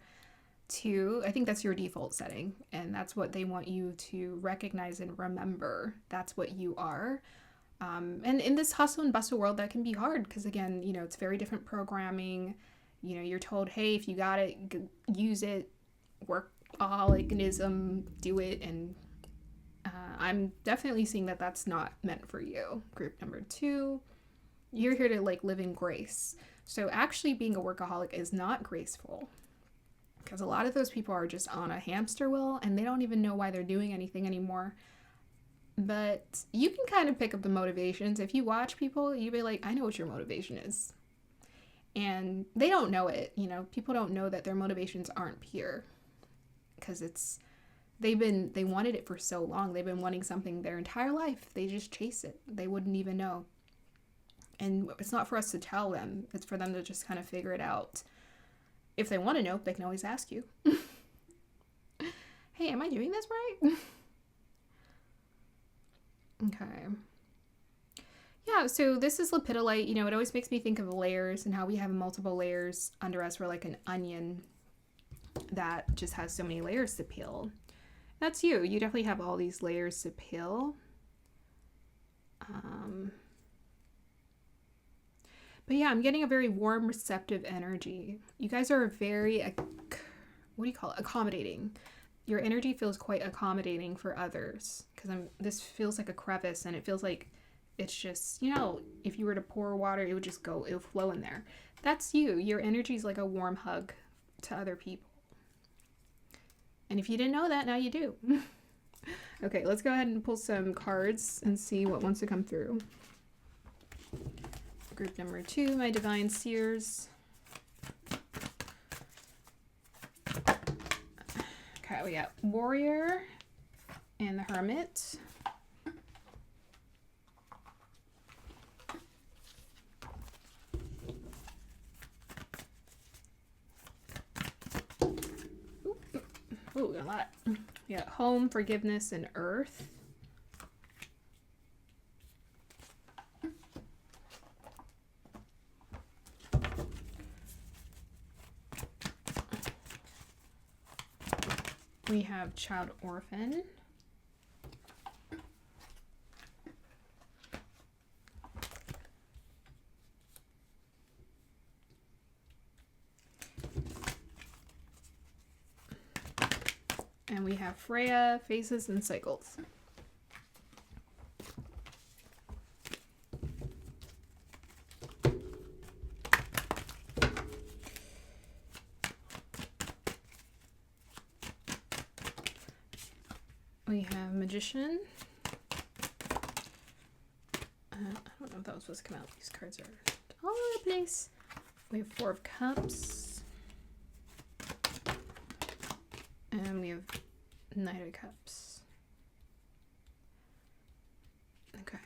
2. I think that's your default setting, and that's what they want you to recognize and remember. That's what you are. And in this hustle and bustle world, that can be hard because, again, it's very different programming. You're told, hey, if you got it, use it, workaholism, do it, and I'm definitely seeing that that's not meant for you. Group number 2, you're here to live in grace. So actually being a workaholic is not graceful, because a lot of those people are just on a hamster wheel and they don't even know why they're doing anything anymore. But you can kind of pick up the motivations. If you watch people, you'll be like, I know what your motivation is. And they don't know it. People don't know that their motivations aren't pure. Because they wanted it for so long. They've been wanting something their entire life. They just chase it. They wouldn't even know. And it's not for us to tell them. It's for them to just kind of figure it out. If they want to know, they can always ask you. Hey, am I doing this right? Okay. Yeah, so this is lepidolite. It always makes me think of layers and how we have multiple layers under us. We're like an onion that just has so many layers to peel. that's you. You definitely have all these layers to peel. But yeah, I'm getting a very warm, receptive energy. You guys are very, what do you call it? Accommodating. Your energy feels quite accommodating for others, because this feels like a crevice, and it feels like it's just, if you were to pour water, it would just go, it would flow in there. That's you. Your energy is like a warm hug to other people. And if you didn't know that, now you do. Okay, let's go ahead and pull some cards and see what wants to come through. Group number 2, my divine seers. Okay, we got Warrior and the Hermit. Ooh, a lot. We got Home, Forgiveness, and Earth. We have Child Orphan. And we have Freya, Phases and Cycles. We have Magician. I don't know if that was supposed to come out. These cards are all over the place. We have 4 of Cups. And we have Knight of Cups. Okay.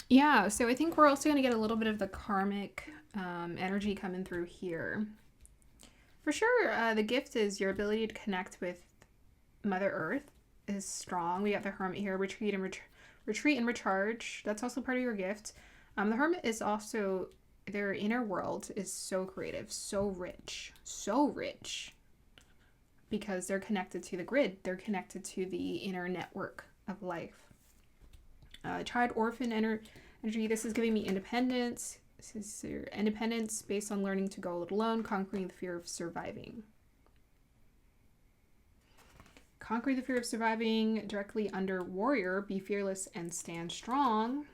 Yeah, so I think we're also going to get a little bit of the karmic energy coming through here. For sure, the gift is your ability to connect with Mother Earth is strong. We got the Hermit here, retreat and recharge. That's also part of your gift. The Hermit is also, their inner world is so creative, so rich, because they're connected to the grid. They're connected to the inner network of life. Child Orphan energy. This is giving me independence. This is your independence based on learning to go it alone, conquering the fear of surviving. Conquer the fear of surviving directly under Warrior. Be fearless and stand strong.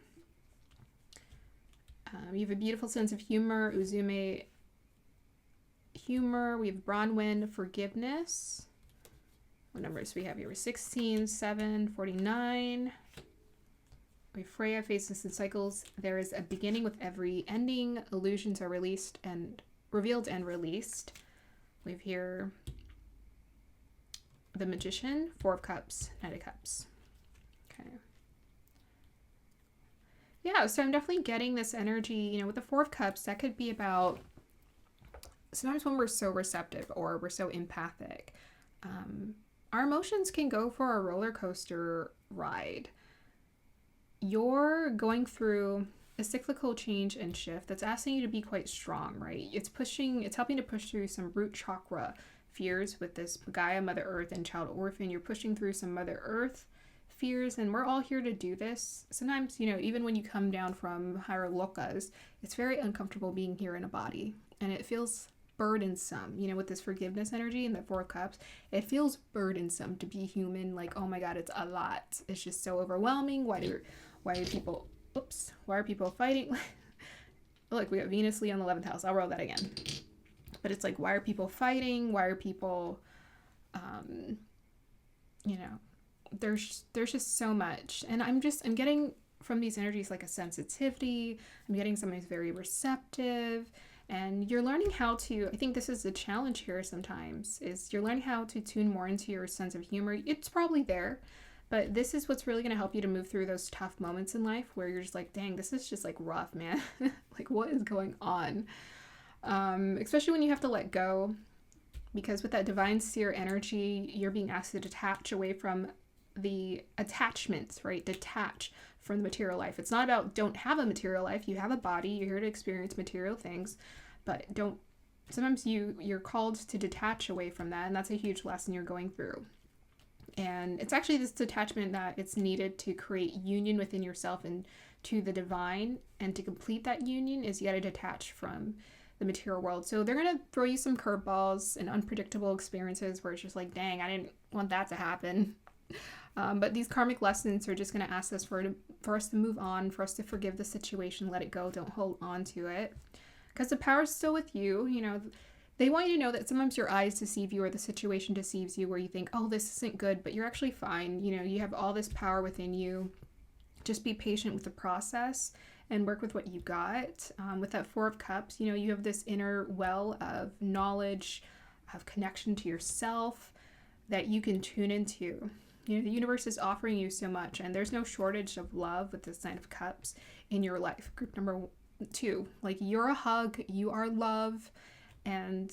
You have a beautiful sense of humor. Uzume, humor. We have Bronwyn, forgiveness. What numbers we have here? 16, 7, 49. We have Freya, Phases and Cycles. There is a beginning with every ending. Illusions are released and revealed and released. We have here the Magician, 4 of Cups, Knight of Cups. Okay. Yeah, so I'm definitely getting this energy, with the 4 of Cups, that could be about sometimes when we're so receptive or we're so empathic, our emotions can go for a roller coaster ride. You're going through a cyclical change and shift that's asking you to be quite strong, right? It's helping to push through some root chakra fears with this Gaia, Mother Earth, and Child Orphan. You're pushing through some Mother Earth fears, and we're all here to do this. Sometimes, even when you come down from higher lokas, it's very uncomfortable being here in a body, and it feels burdensome, with this forgiveness energy and the 4 of Cups. It feels burdensome to be human. Like, oh my god, it's a lot. It's just so overwhelming. Why are people fighting? Look, we got Venus, Leo in the 11th house. I'll roll that again. But it's like, why are people fighting? Why are people, there's just so much. And I'm getting from these energies like a sensitivity. I'm getting something that's very receptive. And you're learning how to, I think this is the challenge here sometimes, is you're learning how to tune more into your sense of humor. It's probably there, but this is what's really going to help you to move through those tough moments in life where you're just like, dang, this is just like rough, man. Like, what is going on? Especially when you have to let go, because with that divine seer energy, you're being asked to detach away from the attachments, right? Detach from the material life. It's not about don't have a material life. You have a body. You're here to experience material things, but don't sometimes you're called to detach away from that, and that's a huge lesson you're going through. And it's actually this detachment that it's needed to create union within yourself and to the divine. And to complete that union is you got to detach from the material world. So they're going to throw you some curveballs and unpredictable experiences where it's just like, dang, I didn't want that to happen. But these karmic lessons are just going to ask us for us to move on, for us to forgive the situation, let it go, don't hold on to it. Because the power is still with you. You know, they want you to know that sometimes your eyes deceive you or the situation deceives you where you think, oh, this isn't good, but you're actually fine. You know, you have all this power within you. Just be patient with the process and work with what you got. With that Four of Cups, you know, you have this inner well of knowledge, of connection to yourself that you can tune into. You know, the universe is offering you so much, and there's no shortage of love with the Sign of Cups in your life. Group number 2, like, you're a hug, you are love, and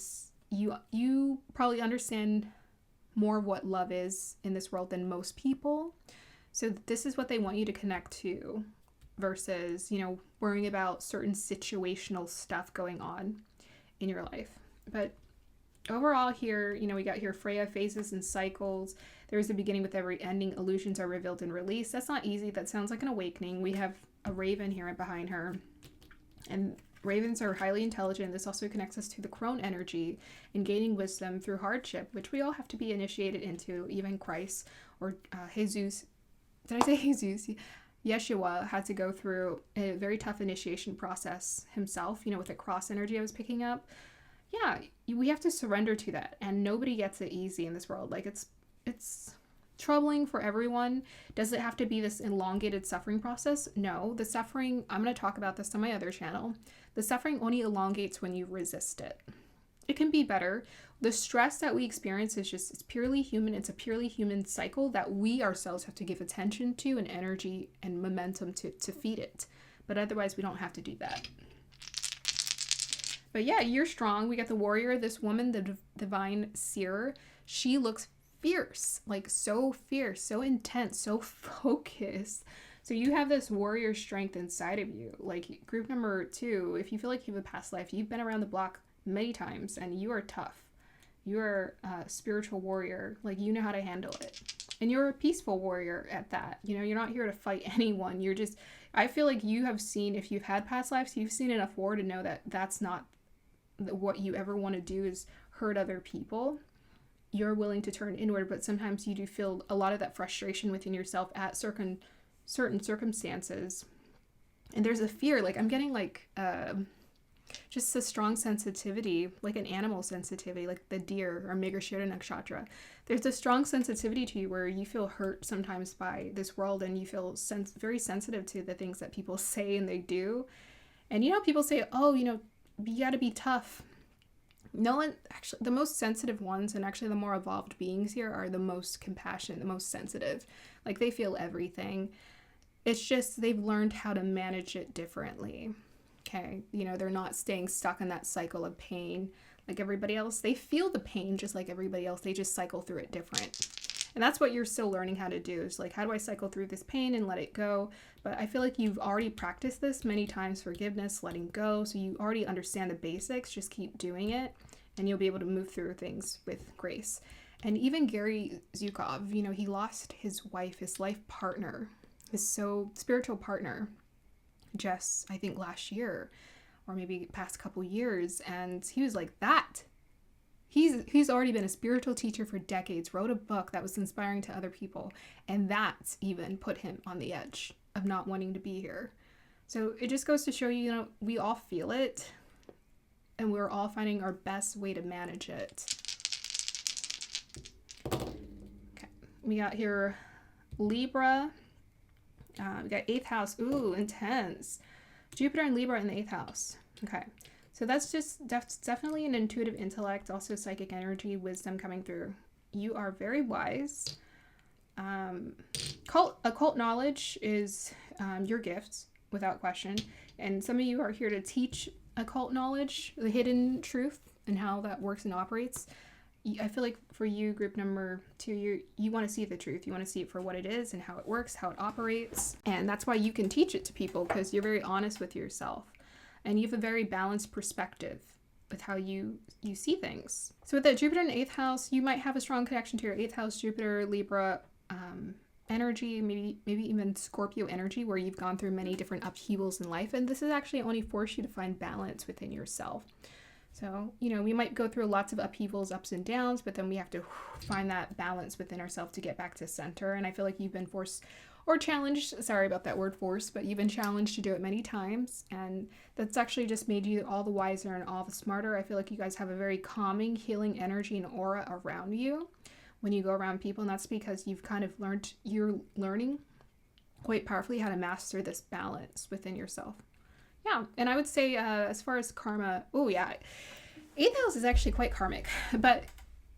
you probably understand more of what love is in this world than most people. So this is what they want you to connect to versus, you know, worrying about certain situational stuff going on in your life. But overall here, you know, we got here Freya, phases and cycles. There is a beginning with every ending. Illusions are revealed and released. That's not easy. That sounds like an awakening. We have a raven here behind her. And ravens are highly intelligent. This also connects us to the crone energy and gaining wisdom through hardship, which we all have to be initiated into. Even Christ or Jesus. Did I say Jesus? Yeshua had to go through a very tough initiation process himself, you know, with the cross energy I was picking up. Yeah, we have to surrender to that, and nobody gets it easy in this world. Like, it's troubling for everyone. Does it have to be this elongated suffering process? No. The suffering, I'm going to talk about this on my other channel. The suffering only elongates when you resist it. It can be better. The stress that we experience is just, it's purely human. It's a purely human cycle that we ourselves have to give attention to and energy and momentum to feed it. But otherwise, we don't have to do that. But yeah, you're strong. We got the warrior, this woman, the divine seer. She looks fierce, like so fierce, so intense, so focused. So you have this warrior strength inside of you. Like, group number 2, if you feel like you have a past life, you've been around the block many times and you are tough. You are a spiritual warrior. Like, you know how to handle it. And you're a peaceful warrior at that. You know, you're not here to fight anyone. You're just, I feel like you have seen, if you've had past lives, you've seen enough war to know that that's not what you ever want to do, is hurt other people. You're willing to turn inward, but sometimes you do feel a lot of that frustration within yourself at certain circumstances. And there's a fear, like, I'm getting like just a strong sensitivity, like an animal sensitivity, like the deer or Mrigashira Nakshatra. There's a strong sensitivity to you where you feel hurt sometimes by this world, and you feel very sensitive to the things that people say and they do. And you know, people say, oh, you know, you got to be tough. No one, actually, the most sensitive ones, and actually the more evolved beings here, are the most compassionate, the most sensitive. Like, they feel everything. It's just they've learned how to manage it differently. Okay, you know, they're not staying stuck in that cycle of pain like everybody else. They feel the pain just like everybody else. They just cycle through it different. And that's what you're still learning how to do, is like, how do I cycle through this pain and let it go? But I feel like you've already practiced this many times, forgiveness, letting go. So you already understand the basics. Just keep doing it and you'll be able to move through things with grace. And even Gary Zukov, you know, he lost his wife, his life partner, his spiritual partner, just, I think, last year or maybe past couple years. And he was like that. He's already been a spiritual teacher for decades, wrote a book that was inspiring to other people, and that's even put him on the edge of not wanting to be here. So it just goes to show you, you know, we all feel it, and we're all finding our best way to manage it. Okay, we got here Libra. We got 8th house. Ooh, intense. Jupiter and Libra in the 8th house. Okay. So that's just definitely an intuitive intellect, also psychic energy, wisdom coming through. You are very wise. Occult knowledge is your gift, without question. And some of you are here to teach occult knowledge, the hidden truth, and how that works and operates. I feel like for you, group number 2, you want to see the truth. You want to see it for what it is and how it works, how it operates. And that's why you can teach it to people, because you're very honest with yourself. And you have a very balanced perspective. with how you see things. So with that Jupiter in the 8th house, you might have a strong connection to your 8th house, Jupiter, Libra, energy, maybe even Scorpio energy, where you've gone through many different upheavals in life, and this is actually only forced you to find balance within yourself. So, we might go through lots of upheavals, ups and downs, but then we have to find that balance within ourselves to get back to center. And I feel like you've been forced or challenged, sorry about that word force, but you've been challenged to do it many times. And that's actually just made you all the wiser and all the smarter. I feel like you guys have a very calming, healing energy and aura around you when you go around people. And that's because you're learning quite powerfully how to master this balance within yourself. Yeah, and I would say as far as karma, 8th house is actually quite karmic, but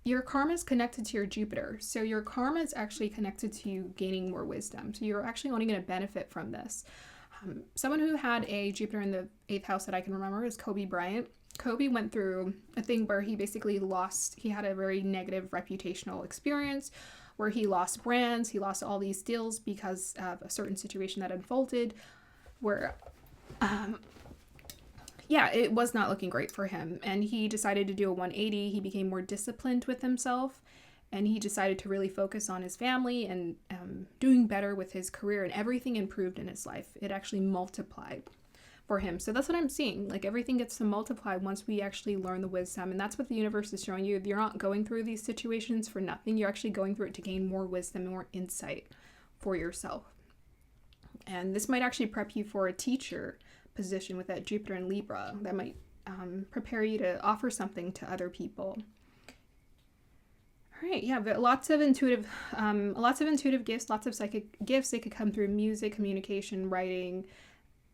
your karma is connected to your Jupiter. So your karma is actually connected to you gaining more wisdom. So you're actually only going to benefit from this. Someone who had a Jupiter in the 8th house that I can remember is Kobe Bryant. Kobe went through a thing where he basically he had a very negative reputational experience where he lost brands, he lost all these deals because of a certain situation that unfolded where it was not looking great for him, and he decided to do a 180. He became more disciplined with himself, and he decided to really focus on his family and doing better with his career, and everything improved in his life. It actually multiplied for him. So that's what I'm seeing. Like, everything gets to multiply once we actually learn the wisdom, and that's what the universe is showing you. You're not going through these situations for nothing. You're actually going through it to gain more wisdom and more insight for yourself. And this might actually prep you for a teacher position with that Jupiter in Libra that might prepare you to offer something to other people. All right, yeah, but lots of intuitive gifts, lots of psychic gifts. They could come through music, communication, writing,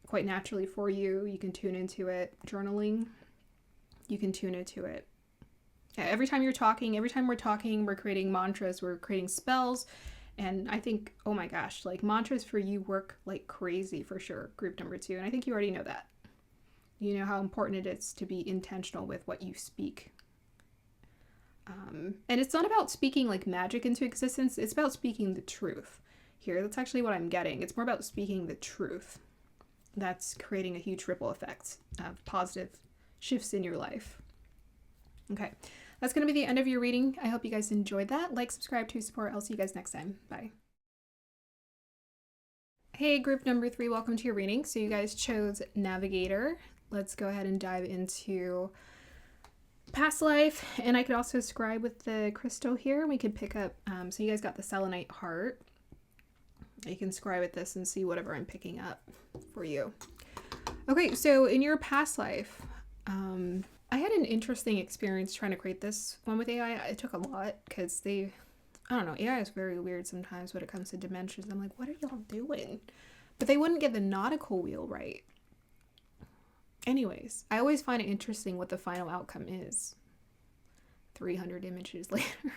quite naturally for you. You can tune into it. Journaling, you can tune into it. Yeah, every time we're talking, we're creating mantras, we're creating spells. And I think, oh my gosh, like mantras for you work like crazy for sure, group number 2. And I think you already know that. You know how important it is to be intentional with what you speak. And it's not about speaking like magic into existence. It's about speaking the truth here. That's actually what I'm getting. It's more about speaking the truth. That's creating a huge ripple effect of positive shifts in your life. Okay. That's going to be the end of your reading. I hope you guys enjoyed that. Like, subscribe to support. I'll see you guys next time. Bye. Hey, group number 3, welcome to your reading. So you guys chose Navigator. Let's go ahead and dive into past life. And I could also scribe with the crystal here. We could pick up, so you guys got the selenite heart. You can scribe with this and see whatever I'm picking up for you. Okay, so in your past life, I had an interesting experience trying to create this one with AI. It took a lot because AI is very weird sometimes when it comes to dimensions. I'm like, what are y'all doing? But they wouldn't get the nautical wheel right. Anyways, I always find it interesting what the final outcome is. 300 images later.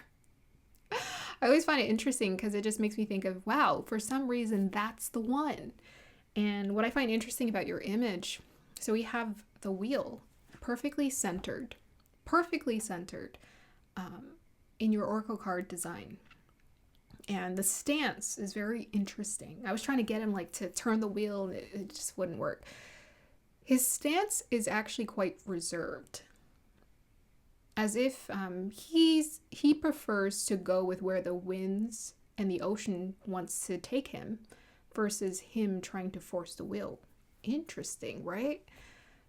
I always find it interesting because it just makes me think of, wow, for some reason that's the one. And what I find interesting about your image, so we have the wheel perfectly centered in your oracle card design. And the stance is very interesting. I was trying to get him to turn the wheel and it just wouldn't work. His stance is actually quite reserved. As if he prefers to go with where the winds and the ocean wants to take him versus him trying to force the wheel. Interesting, right?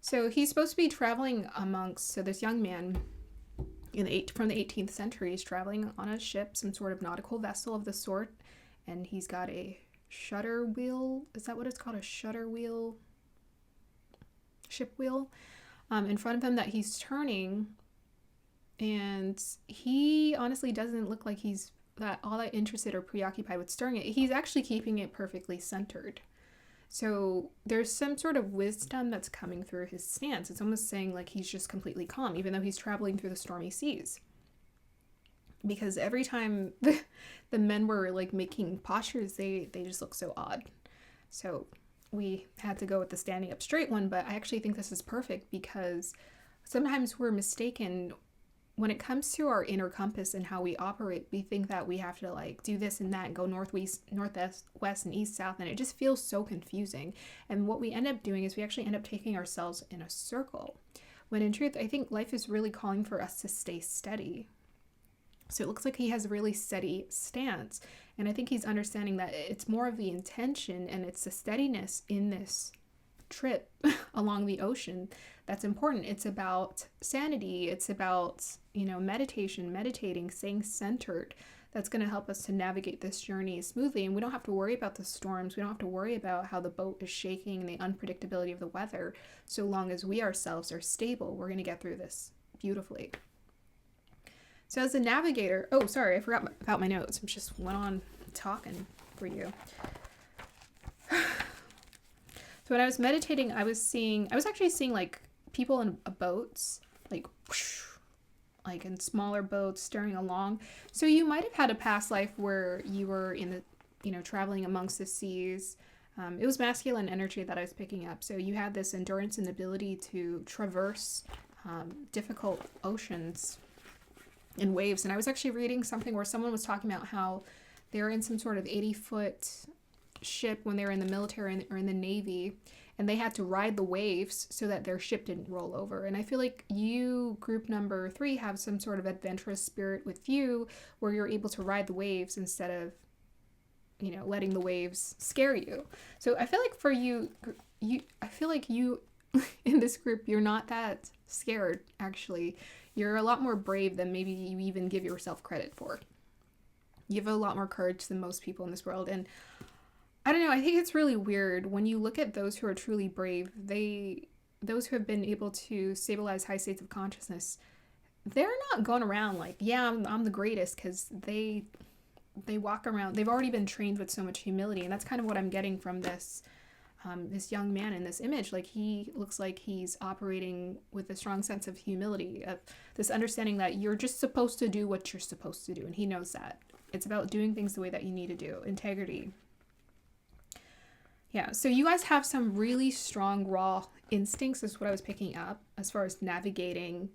So he's supposed to be traveling so this young man from the 18th century is traveling on a ship, some sort of nautical vessel of the sort, and he's got a shutter wheel. Is that what it's called? A shutter wheel? Ship wheel? In front of him that he's turning, and he honestly doesn't look like he's all that interested or preoccupied with steering it. He's actually keeping it perfectly centered. So there's some sort of wisdom that's coming through his stance. It's almost saying like he's just completely calm, even though he's traveling through the stormy seas. Because every time the men were making postures, they just look so odd. So we had to go with the standing up straight one, but I actually think this is perfect because sometimes we're mistaken when it comes to our inner compass and how we operate. We think that we have to do this and that and go northwest, west, and east, south, and it just feels so confusing. And what we end up doing is we actually end up taking ourselves in a circle, when in truth, I think life is really calling for us to stay steady. So it looks like he has a really steady stance. And I think he's understanding that it's more of the intention and it's the steadiness in this trip along the ocean that's important. It's about sanity. It's about, meditation, meditating, staying centered. That's going to help us to navigate this journey smoothly. And we don't have to worry about the storms. We don't have to worry about how the boat is shaking and the unpredictability of the weather. So long as we ourselves are stable, we're going to get through this beautifully. So as a navigator, oh, sorry, I forgot about my notes. I just went on talking for you. So when I was meditating, I was actually seeing like people in boats, like in smaller boats steering along. So you might have had a past life where you were in the, traveling amongst the seas. It was masculine energy that I was picking up. So you had this endurance and ability to traverse difficult oceans and waves. And I was actually reading something where someone was talking about how they're in some sort of 80-foot ship when they were in the military or in the Navy, and they had to ride the waves so that their ship didn't roll over. And I feel like you, group number 3, have some sort of adventurous spirit with you where you're able to ride the waves instead of, letting the waves scare you. So I feel like for you in this group, you're not that scared, actually. You're a lot more brave than maybe you even give yourself credit for. You have a lot more courage than most people in this world. And I don't know, I think it's really weird when you look at those who are truly brave, those who have been able to stabilize high states of consciousness, they're not going around like, yeah, I'm the greatest, because they walk around, they've already been trained with so much humility. And that's kind of what I'm getting from this young man in this image. Like, he looks like he's operating with a strong sense of humility, of this understanding that you're just supposed to do what you're supposed to do. And he knows that. It's about doing things the way that you need to do. Integrity. Yeah, so you guys have some really strong raw instincts is what I was picking up as far as navigating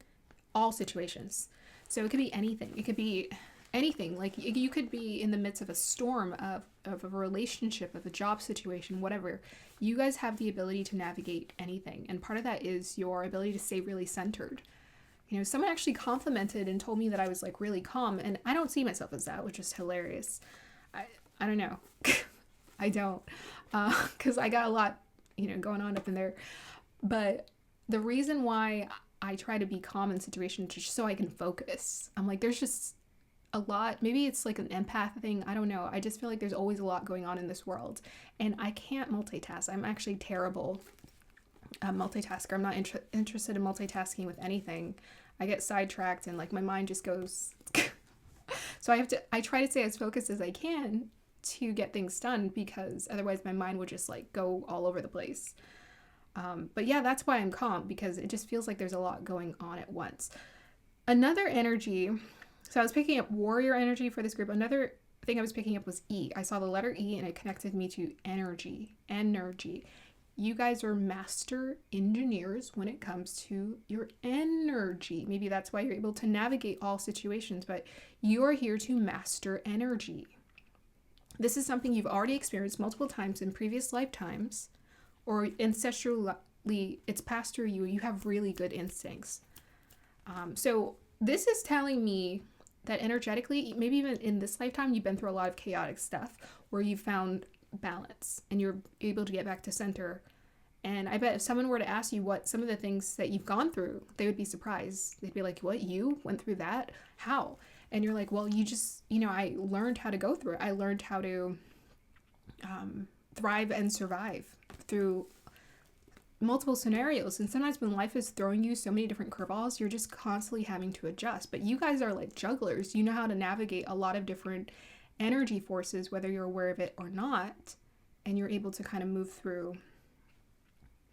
all situations. So it could be anything. It could be anything. Like, you could be in the midst of a storm of a relationship, of a job situation, whatever. You guys have the ability to navigate anything. And part of that is your ability to stay really centered. Someone actually complimented and told me that I was like really calm, and I don't see myself as that, which is hilarious. I don't know. I don't, because I got a lot, going on up in there. But the reason why I try to be calm in situations is just so I can focus. I'm like, there's just a lot. Maybe it's like an empath thing. I don't know. I just feel like there's always a lot going on in this world, and I can't multitask. I'm actually terrible multitasker. I'm not interested in multitasking with anything. I get sidetracked and like my mind just goes. So I try to stay as focused as I can to get things done, because otherwise my mind would just like go all over the place. But yeah, that's why I'm calm, because it just feels like there's a lot going on at once. Another energy, so I was picking up warrior energy for this group. Another thing I was picking up was E. I saw the letter E and it connected me to energy. You guys are master engineers when it comes to your energy. Maybe that's why you're able to navigate all situations, but you are here to master energy. This is something you've already experienced multiple times in previous lifetimes, or ancestrally, it's passed through you. You have really good instincts. So this is telling me that energetically, maybe even in this lifetime, you've been through a lot of chaotic stuff where you found balance and you're able to get back to center. And I bet if someone were to ask you what some of the things that you've gone through, they would be surprised. They'd be like, what, you went through that? How? And you're like, well, you just, I learned how to go through it. I learned how to thrive and survive through multiple scenarios. And sometimes when life is throwing you so many different curveballs, you're just constantly having to adjust. But you guys are like jugglers. You know how to navigate a lot of different energy forces, whether you're aware of it or not, and you're able to kind of move through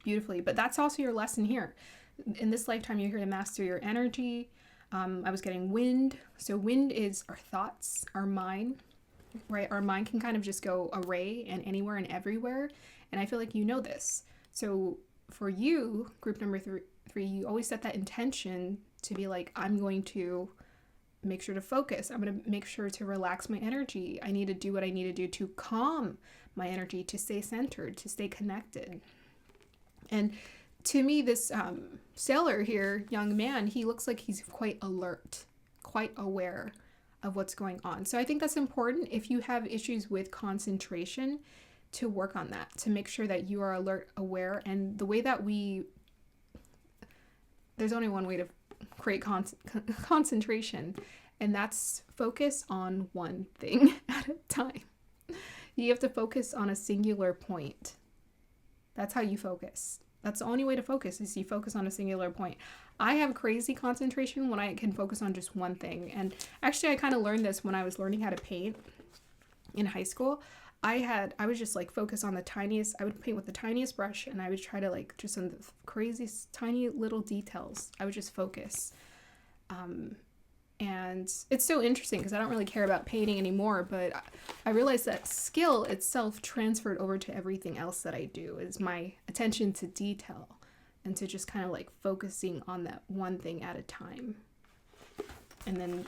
beautifully. But that's also your lesson here. In this lifetime, you're here to master your energy. I was getting wind. So wind is our thoughts, our mind, right? Our mind can kind of just go array and anywhere and everywhere. And I feel like you know this. So for you, group number three, you always set that intention to be like, I'm going to make sure to focus. I'm going to make sure to relax my energy. I need to do what I need to do to calm my energy, to stay centered, to stay connected. And to me, this sailor here, young man, he looks like he's quite alert, quite aware of what's going on. So I think that's important if you have issues with concentration to work on that, to make sure that you are alert, aware. And the way that there's only one way to create concentration, and that's focus on one thing at a time. You have to focus on a singular point. That's how you focus. That's the only way to focus, is you focus on a singular point. I have crazy concentration when I can focus on just one thing. And actually, I kind of learned this when I was learning how to paint in high school. I was just like focus on the tiniest, I would paint with the tiniest brush, and I would try to like just on the craziest tiny little details. I would just focus. And it's so interesting because I don't really care about painting anymore, but I realized that skill itself transferred over to everything else that I do, is my attention to detail and to just kind of like focusing on that one thing at a time. And then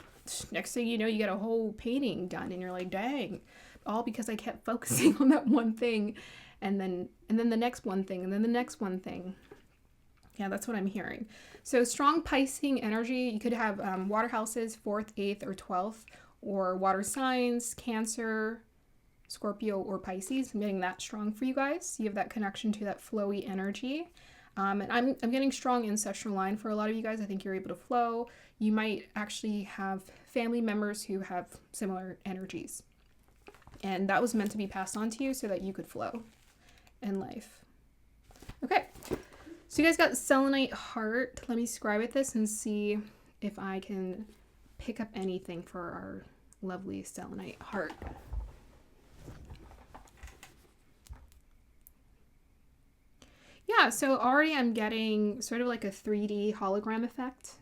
next thing you know, you get a whole painting done and you're like, dang, all because I kept focusing on that one thing, and then the next one thing, and then the next one thing. Yeah, that's what I'm hearing. So strong Pisces energy, you could have water houses, 4th, 8th, or 12th, or water signs, Cancer, Scorpio, or Pisces. I'm getting that strong for you guys. You have that connection to that flowy energy. And I'm getting strong ancestral line for a lot of you guys. I think you're able to flow. You might actually have family members who have similar energies. And that was meant to be passed on to you so that you could flow in life. Okay. So you guys got selenite heart. Let me scribe at this and see if I can pick up anything for our lovely selenite heart. Yeah, so already I'm getting sort of like a 3D hologram effect,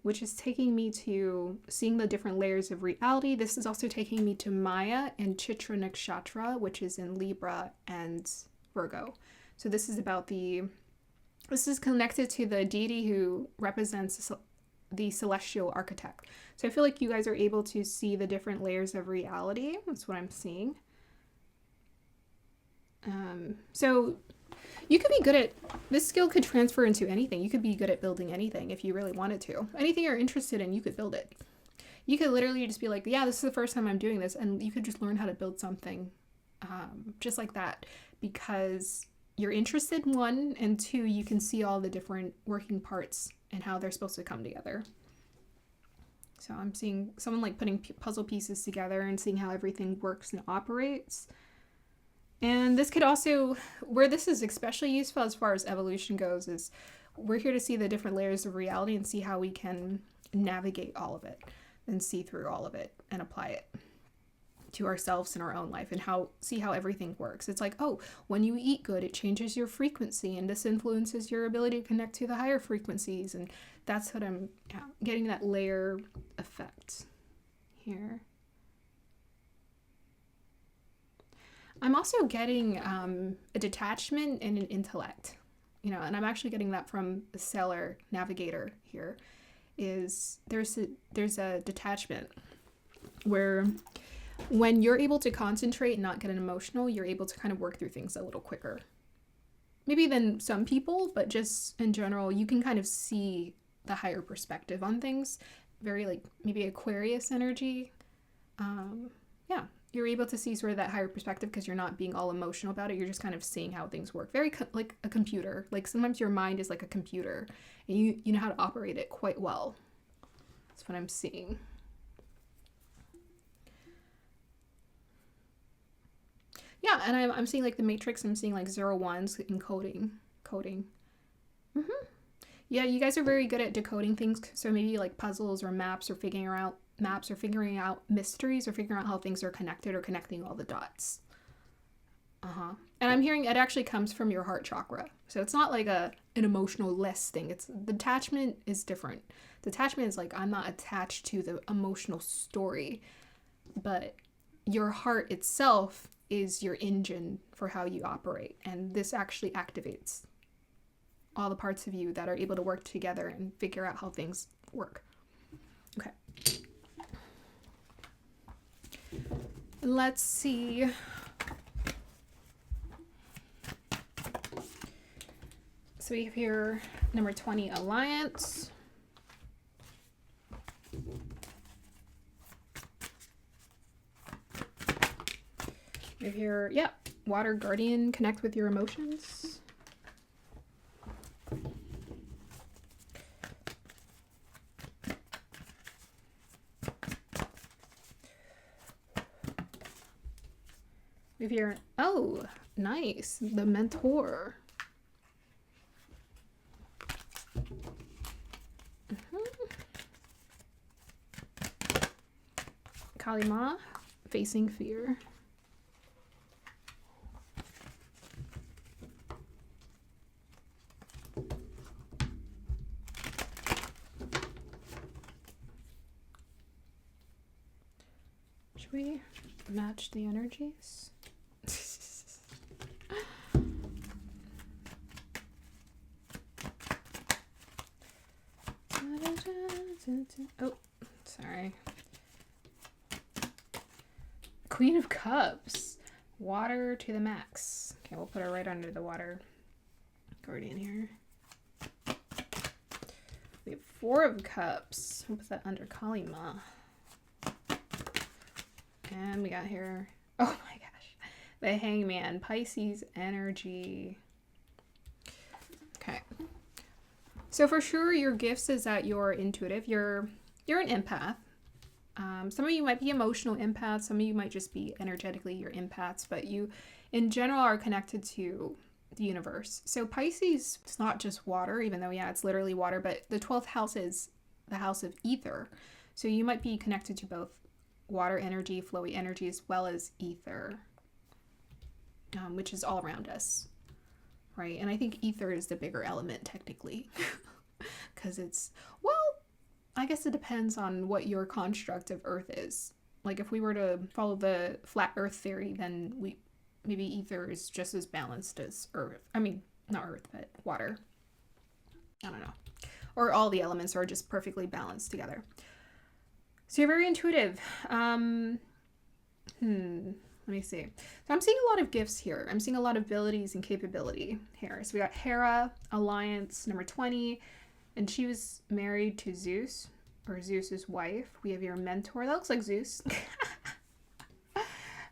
which is taking me to seeing the different layers of reality. This is also taking me to Maya and Chitra Nakshatra, which is in Libra and Virgo. So this is connected to the deity who represents the celestial architect. So I feel like you guys are able to see the different layers of reality. That's what I'm seeing. So you could be good at, this skill could transfer into anything. You could be good at building anything if you really wanted to. Anything you're interested in, you could build it. You could literally just be like, yeah, this is the first time I'm doing this. And you could just learn how to build something just like that, because you're interested, one, and two, you can see all the different working parts and how they're supposed to come together. So I'm seeing someone like putting puzzle pieces together and seeing how everything works and operates. And this could also, where this is especially useful as far as evolution goes, is we're here to see the different layers of reality and see how we can navigate all of it and see through all of it and apply it to ourselves in our own life, and see how everything works. It's like, oh, when you eat good, it changes your frequency, and this influences your ability to connect to the higher frequencies. And that's what I'm getting, that layer effect here. I'm also getting a detachment and an intellect, and I'm actually getting that from the Sailor Navigator here. Is there's a detachment where when you're able to concentrate and not get emotional, you're able to kind of work through things a little quicker. Maybe than some people, but just in general, you can kind of see the higher perspective on things. Very like maybe Aquarius energy. Yeah, you're able to see sort of that higher perspective because you're not being all emotional about it. You're just kind of seeing how things work. Very like a computer. Like sometimes your mind is like a computer and you know how to operate it quite well. That's what I'm seeing. Yeah, and I'm seeing like the Matrix. I'm seeing like 0-1s in coding. Yeah, you guys are very good at decoding things. So maybe like puzzles or maps, or figuring out mysteries, or figuring out how things are connected, or connecting all the dots. And I'm hearing it actually comes from your heart chakra. So it's not like an emotional less thing. It's detachment is different. Detachment is like, I'm not attached to the emotional story, but your heart itself is your engine for how you operate. And this actually activates all the parts of you that are able to work together and figure out how things work. Okay. Let's see. so we have here number 20, Alliance. We have here, yeah, Water Guardian, connect with your emotions. We have here, oh, nice, the Mentor. Kalima, Facing Fear. Should we match the energies? Oh, sorry. Queen of Cups. Water to the max. Okay, we'll put her right under the Water Guardian here. We have Four of Cups. We'll put that under Kalima. And we got here, oh my gosh, the Hangman, Pisces energy. Okay. So for sure, your gifts is that you're intuitive. You're an empath. Some of you might be emotional empaths. Some of you might just be energetically your empaths, but you, in general, are connected to the universe. So Pisces, it's not just water, even though, yeah, it's literally water, but the 12th house is the house of ether. So you might be connected to both water energy, flowy energy, as well as ether, which is all around us, right? And I think ether is the bigger element technically, because it's, well, I guess it depends on what your construct of Earth is. Like if we were to follow the flat Earth theory, then maybe ether is just as balanced as Earth. I mean, not Earth, but water. I don't know. Or all the elements are just perfectly balanced together. So you're very intuitive. Let me see. So I'm seeing a lot of gifts here. I'm seeing a lot of abilities and capability here. So we got Hera, Alliance, number 20, and she was married to Zeus, or Zeus's wife. We have your Mentor. That looks like Zeus.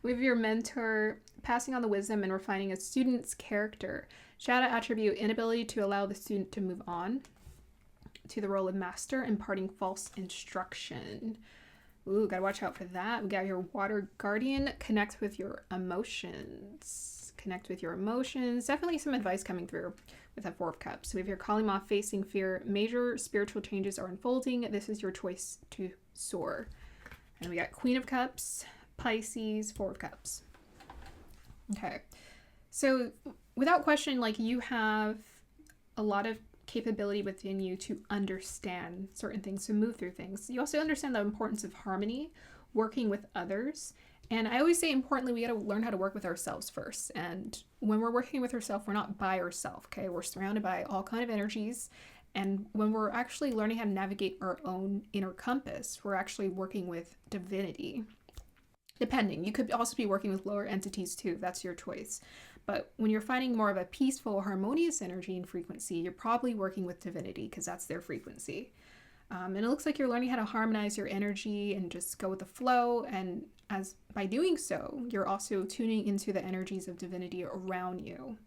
We have your Mentor, passing on the wisdom and refining a student's character. Shadow attribute, inability to allow the student to move on to the role of master, imparting false instruction. Ooh, gotta watch out for that. We got your Water Guardian, connect with your emotions. Connect with your emotions. Definitely some advice coming through with that Four of Cups. So we have your Kalima, Facing Fear. Major spiritual changes are unfolding. This is your choice to soar. And we got Queen of Cups, Pisces, Four of Cups. Okay. So without question, like you have a lot of capability within you to understand certain things, to move through things. You also understand the importance of harmony, working with others. And I always say, importantly, we got to learn how to work with ourselves first. And when we're working with ourselves, we're not by ourselves, okay? We're surrounded by all kind of energies. And when we're actually learning how to navigate our own inner compass, we're actually working with divinity. Depending, you could also be working with lower entities too. That's your choice. But when you're finding more of a peaceful, harmonious energy and frequency, you're probably working with divinity because that's their frequency. And it looks like you're learning how to harmonize your energy and just go with the flow. And as by doing so, you're also tuning into the energies of divinity around you.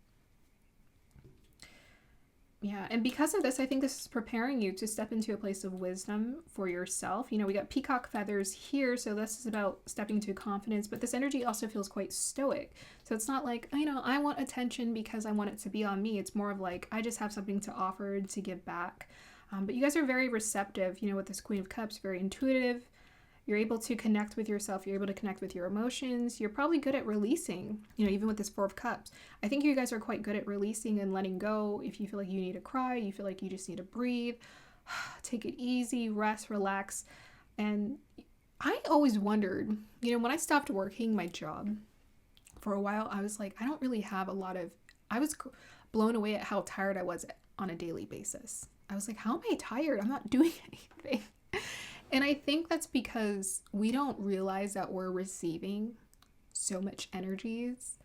Yeah, and because of this, I think this is preparing you to step into a place of wisdom for yourself. You know, we got peacock feathers here, so this is about stepping into confidence, but this energy also feels quite stoic. So it's not like, you know, I want attention because I want it to be on me. It's more of like, I just have something to offer to give back. But you guys are very receptive, you know, with this Queen of Cups, very intuitive. You're able to connect with yourself. You're able to connect with your emotions. You're probably good at releasing, you know, even with this Four of Cups. I think you guys are quite good at releasing and letting go. If you feel like you need to cry, you feel like you just need to breathe, take it easy, rest, relax. And I always wondered, you know, when I stopped working my job for a while, I was like, I don't really have a lot of, I was blown away at how tired I was on a daily basis. I was like, how am I tired? I'm not doing anything. And I think that's because we don't realize that we're receiving so much energies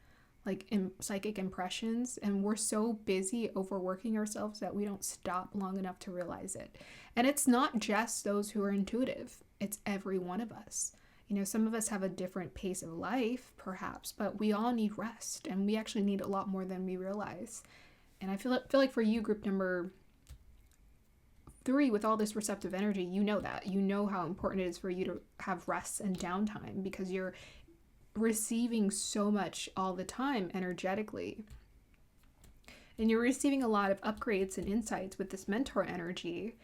psychic impressions, and we're so busy overworking ourselves that we don't stop long enough to realize it. And it's not just those who are intuitive, it's every one of us. Some of us have a different pace of life, perhaps, but we all need rest, and we actually need a lot more than we realize. And I feel like for you, group number 3, with all this receptive energy, you know how important it is for you to have rest and downtime, because you're receiving so much all the time energetically. And you're receiving a lot of upgrades and insights with this mentor energy.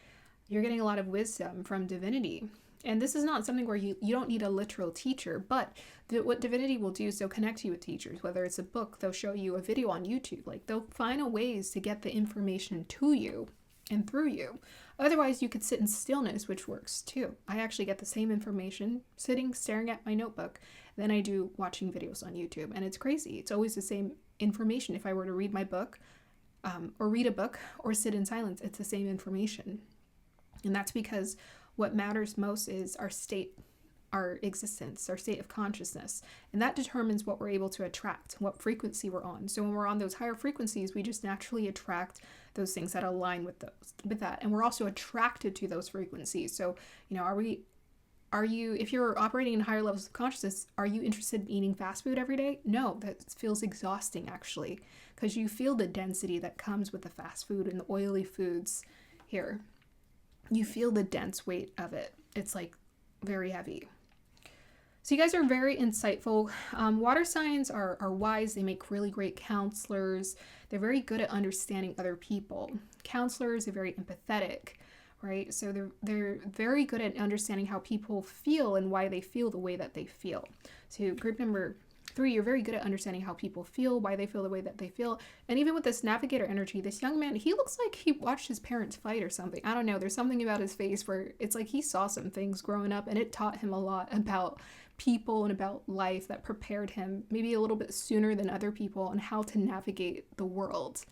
You're getting a lot of wisdom from divinity. And this is not something where you don't need a literal teacher, but what divinity will do is they'll connect you with teachers. Whether it's a book, they'll show you a video on YouTube. Like, they'll find a ways to get the information to you and through you. Otherwise, you could sit in stillness, which works too. I actually get the same information sitting, staring at my notebook than I do watching videos on YouTube. And it's crazy. It's always the same information. If I were to read my book, or read a book, or sit in silence, it's the same information. And that's because what matters most is our state, our existence, our state of consciousness. And that determines what we're able to attract, what frequency we're on. So when we're on those higher frequencies, we just naturally attract those things that align with that. And we're also attracted to those frequencies. So, if you're operating in higher levels of consciousness, are you interested in eating fast food every day? No, that feels exhausting, actually, because you feel the density that comes with the fast food and the oily foods here. You feel the dense weight of it. It's like very heavy. So you guys are very insightful. Water signs are wise. They make really great counselors. They're very good at understanding other people. Counselors are very empathetic, right? So they're very good at understanding how people feel and why they feel the way that they feel. So group number 3, you're very good at understanding how people feel, why they feel the way that they feel. And even with this Navigator energy, this young man, he looks like he watched his parents fight or something. I don't know. There's something about his face where it's like he saw some things growing up, and it taught him a lot about people and about life that prepared him maybe a little bit sooner than other people on how to navigate the world.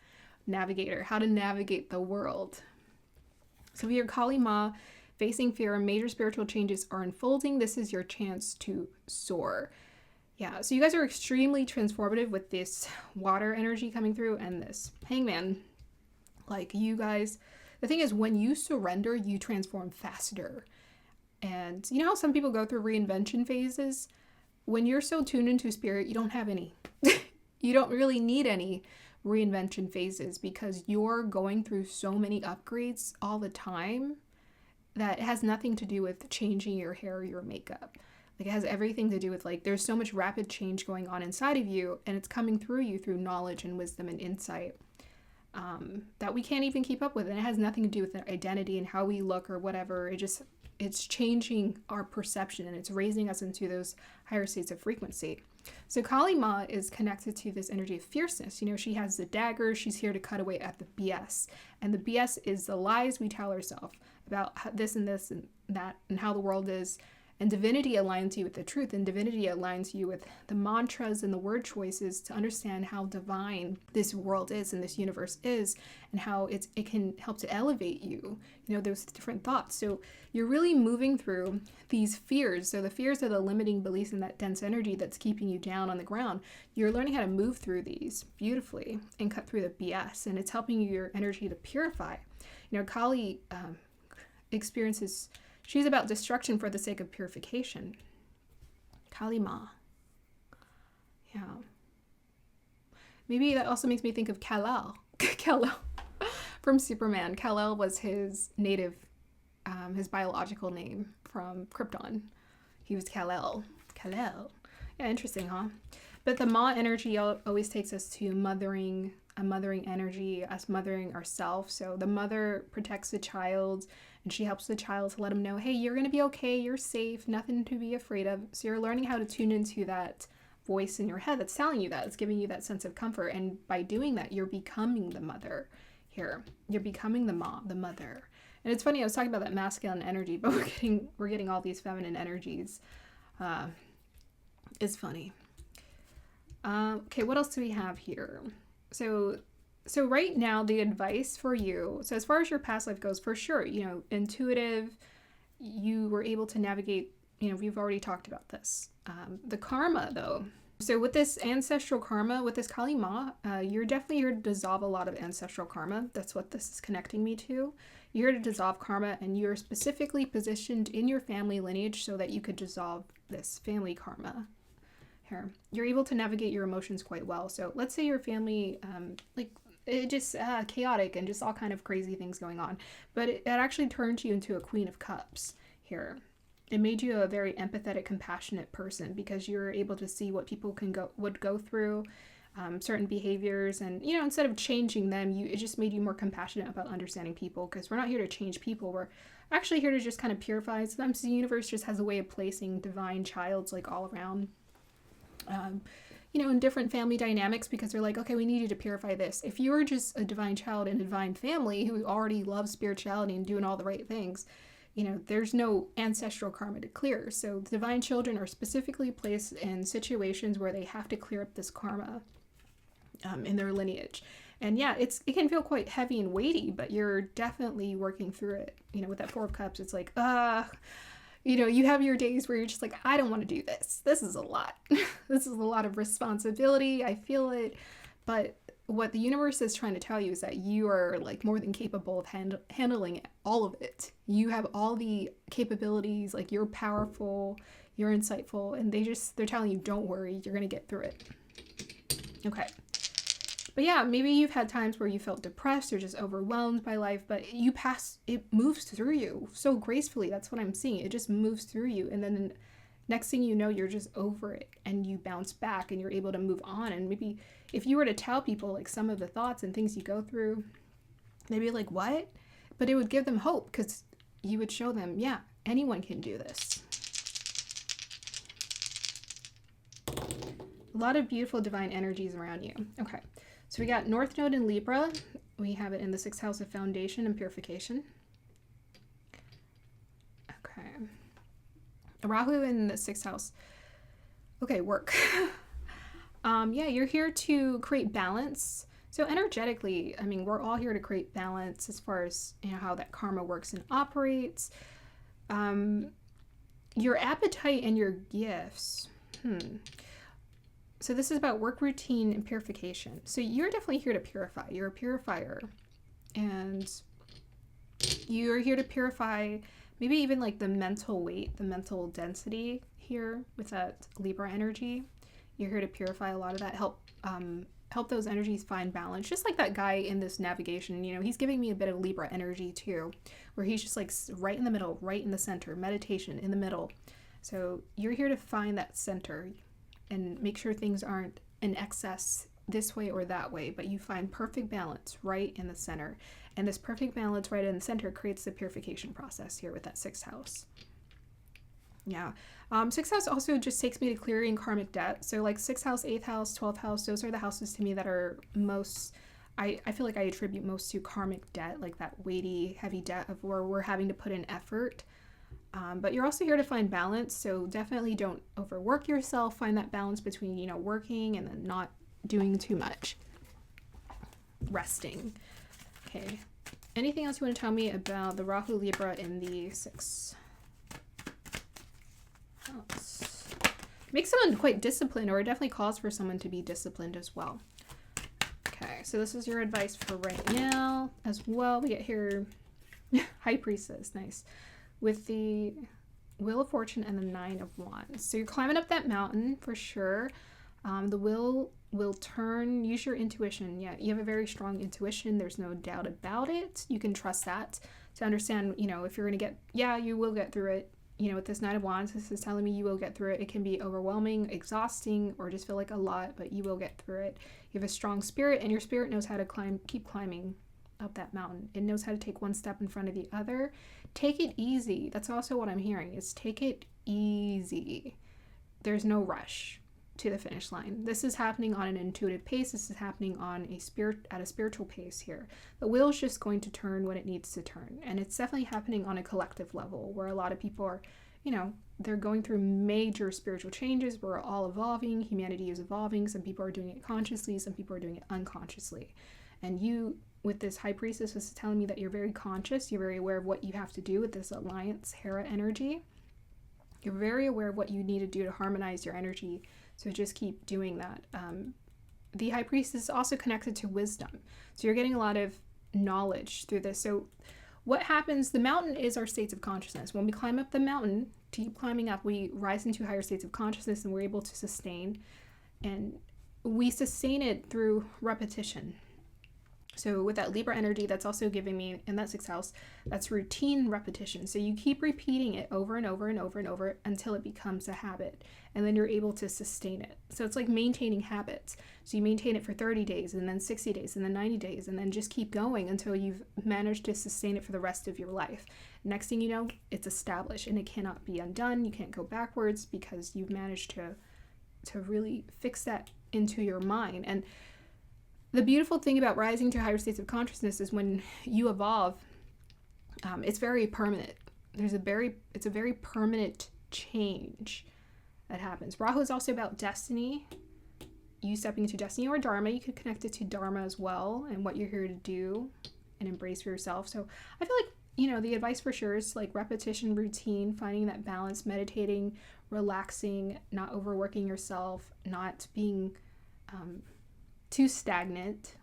Navigator, how to navigate the world. So if you're Kali Ma, facing fear and major spiritual changes are unfolding, this is your chance to soar. Yeah, so you guys are extremely transformative with this water energy coming through and this hangman. Like, you guys, the thing is, when you surrender, you transform faster. And you know how some people go through reinvention phases? When you're so tuned into spirit, you don't have any. You don't really need any reinvention phases, because you're going through so many upgrades all the time that it has nothing to do with changing your hair or your makeup. Like, it has everything to do with, like, there's so much rapid change going on inside of you, and it's coming through you through knowledge and wisdom and insight that we can't even keep up with. And it has nothing to do with identity and how we look or whatever. It's changing our perception, and it's raising us into those higher states of frequency. So Kali Ma is connected to this energy of fierceness. She has the dagger. She's here to cut away at the BS. And the BS is the lies we tell ourselves about this and that and how the world is. And divinity aligns you with the truth, and divinity aligns you with the mantras and the word choices to understand how divine this world is and this universe is, and how it can help to elevate you, those different thoughts. So you're really moving through these fears. So the fears are the limiting beliefs in that dense energy that's keeping you down on the ground. You're learning how to move through these beautifully and cut through the BS, and it's helping your energy to purify. Kali experiences... She's about destruction for the sake of purification. Kali Ma. Yeah. Maybe that also makes me think of Kal-El. Kal-El from Superman. Kal-El was his native, his biological name from Krypton. He was Kal-El. Kal-El. Yeah, interesting, huh? But the Ma energy always takes us to a mothering energy, us mothering ourselves. So the mother protects the child, and she helps the child to let him know, hey, you're going to be okay, you're safe, nothing to be afraid of. So you're learning how to tune into that voice in your head that's telling you that. It's giving you that sense of comfort. And by doing that, you're becoming the mother here. You're becoming the mom, the mother. And it's funny, I was talking about that masculine energy, but we're getting all these feminine energies. It's funny. Okay, what else do we have here? So right now, the advice for you, so as far as your past life goes, for sure, intuitive, you were able to navigate, we've already talked about this. The karma, though. So with this ancestral karma, with this Kali Ma, you're definitely here to dissolve a lot of ancestral karma. That's what this is connecting me to. You're here to dissolve karma, and you're specifically positioned in your family lineage so that you could dissolve this family karma. Here, you're able to navigate your emotions quite well. So let's say your family, it just chaotic and just all kind of crazy things going on, but it actually turned you into a Queen of Cups here. It made you a very empathetic, compassionate person because you're able to see what people would go through, certain behaviors, and instead of changing them, it just made you more compassionate about understanding people. Because we're not here to change people; we're actually here to just kind of purify. Sometimes the universe just has a way of placing divine childs like all around, in different family dynamics because they're like, okay, we need you to purify this. If you're just a divine child in a divine family who already loves spirituality and doing all the right things, there's no ancestral karma to clear. So the divine children are specifically placed in situations where they have to clear up this karma in their lineage. And yeah, it can feel quite heavy and weighty, but you're definitely working through it. With that Four of Cups, it's like, you have your days where you're just like, I don't want to do this. This is a lot. This is a lot of responsibility. I feel it. But what the universe is trying to tell you is that you are like more than capable of handling all of it. You have all the capabilities, like you're powerful, you're insightful, and they're telling you, don't worry, you're going to get through it. Okay. But yeah, maybe you've had times where you felt depressed or just overwhelmed by life, but it moves through you so gracefully. That's what I'm seeing. It just moves through you. And then next thing you know, you're just over it and you bounce back and you're able to move on. And maybe if you were to tell people like some of the thoughts and things you go through, they'd be like, what? But it would give them hope because you would show them, yeah, anyone can do this. A lot of beautiful divine energies around you. Okay. So we got North Node in Libra. We have it in the 6th house of foundation and purification. Okay. Rahu in the 6th house. Okay, work. Yeah, you're here to create balance. So energetically, I mean, we're all here to create balance as far as how that karma works and operates. Your appetite and your gifts. So this is about work routine and purification. So you're definitely here to purify. You're a purifier. And you're here to purify maybe even like the mental weight, the mental density here with that Libra energy. You're here to purify a lot of that, help those energies find balance. Just like that guy in this navigation, he's giving me a bit of Libra energy too, where he's just like right in the middle, right in the center, meditation in the middle. So you're here to find that center and make sure things aren't in excess this way or that way, but you find perfect balance right in the center. And this perfect balance right in the center creates the purification process here with that 6th house. Yeah. 6th house also just takes me to clearing karmic debt. So like 6th house, 8th house, 12th house, those are the houses to me that are most, I feel like I attribute most to karmic debt, like that weighty, heavy debt of where we're having to put in effort. But you're also here to find balance, so definitely don't overwork yourself. Find that balance between, working and then not doing too much. Resting. Okay. Anything else you want to tell me about the Rahu Libra in the 6th house? Makes someone quite disciplined, or it definitely calls for someone to be disciplined as well. Okay, so this is your advice for right now as well. We get here High Priestess, nice. With the Wheel of Fortune and the 9 of Wands. So you're climbing up that mountain for sure. The wheel will turn. Use your intuition. Yeah, you have a very strong intuition. There's no doubt about it. You can trust that to understand, if you're going to you will get through it. With this 9 of Wands, this is telling me you will get through it. It can be overwhelming, exhausting, or just feel like a lot, but you will get through it. You have a strong spirit, and your spirit knows how to keep climbing up that mountain. It knows how to take one step in front of the other. Take it easy. That's also what I'm hearing, is take it easy. There's no rush to the finish line. This is happening on an intuitive pace. This is happening on at a spiritual pace here. The wheel is just going to turn when it needs to turn. And it's definitely happening on a collective level where a lot of people are, they're going through major spiritual changes. We're all evolving. Humanity is evolving. Some people are doing it consciously. Some people are doing it unconsciously. And you, with this High Priestess, is telling me that you're very conscious. You're very aware of what you have to do with this Alliance Hera energy. You're very aware of what you need to do to harmonize your energy So just keep doing that. The High Priest is also connected to wisdom. So you're getting a lot of knowledge through this. So what happens, the mountain is our states of consciousness. When we climb up the mountain, to keep climbing up, we rise into higher states of consciousness and we're able to sustain. And we sustain it through repetition. So with that Libra energy, that's also giving me, in that 6th house, that's routine repetition. So you keep repeating it over and over and over and over until it becomes a habit. And then you're able to sustain it. So it's like maintaining habits. So you maintain it for 30 days and then 60 days and then 90 days and then just keep going until you've managed to sustain it for the rest of your life. Next thing you know, it's established and it cannot be undone. You can't go backwards because you've managed to really fix that into your mind. And the beautiful thing about rising to higher states of consciousness is when you evolve, it's very permanent. It's a very permanent change that happens. Rahu is also about destiny, you stepping into destiny or dharma. You could connect it to dharma as well and what you're here to do and embrace for yourself. So I feel like, the advice for sure is like repetition, routine, finding that balance, meditating, relaxing, not overworking yourself, not being too stagnant,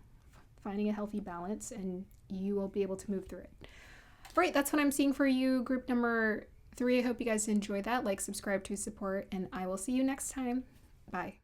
finding a healthy balance, and you will be able to move through it. All right, that's what I'm seeing for you, group number 3. I hope you guys enjoyed that. Like, subscribe to support, and I will see you next time. Bye.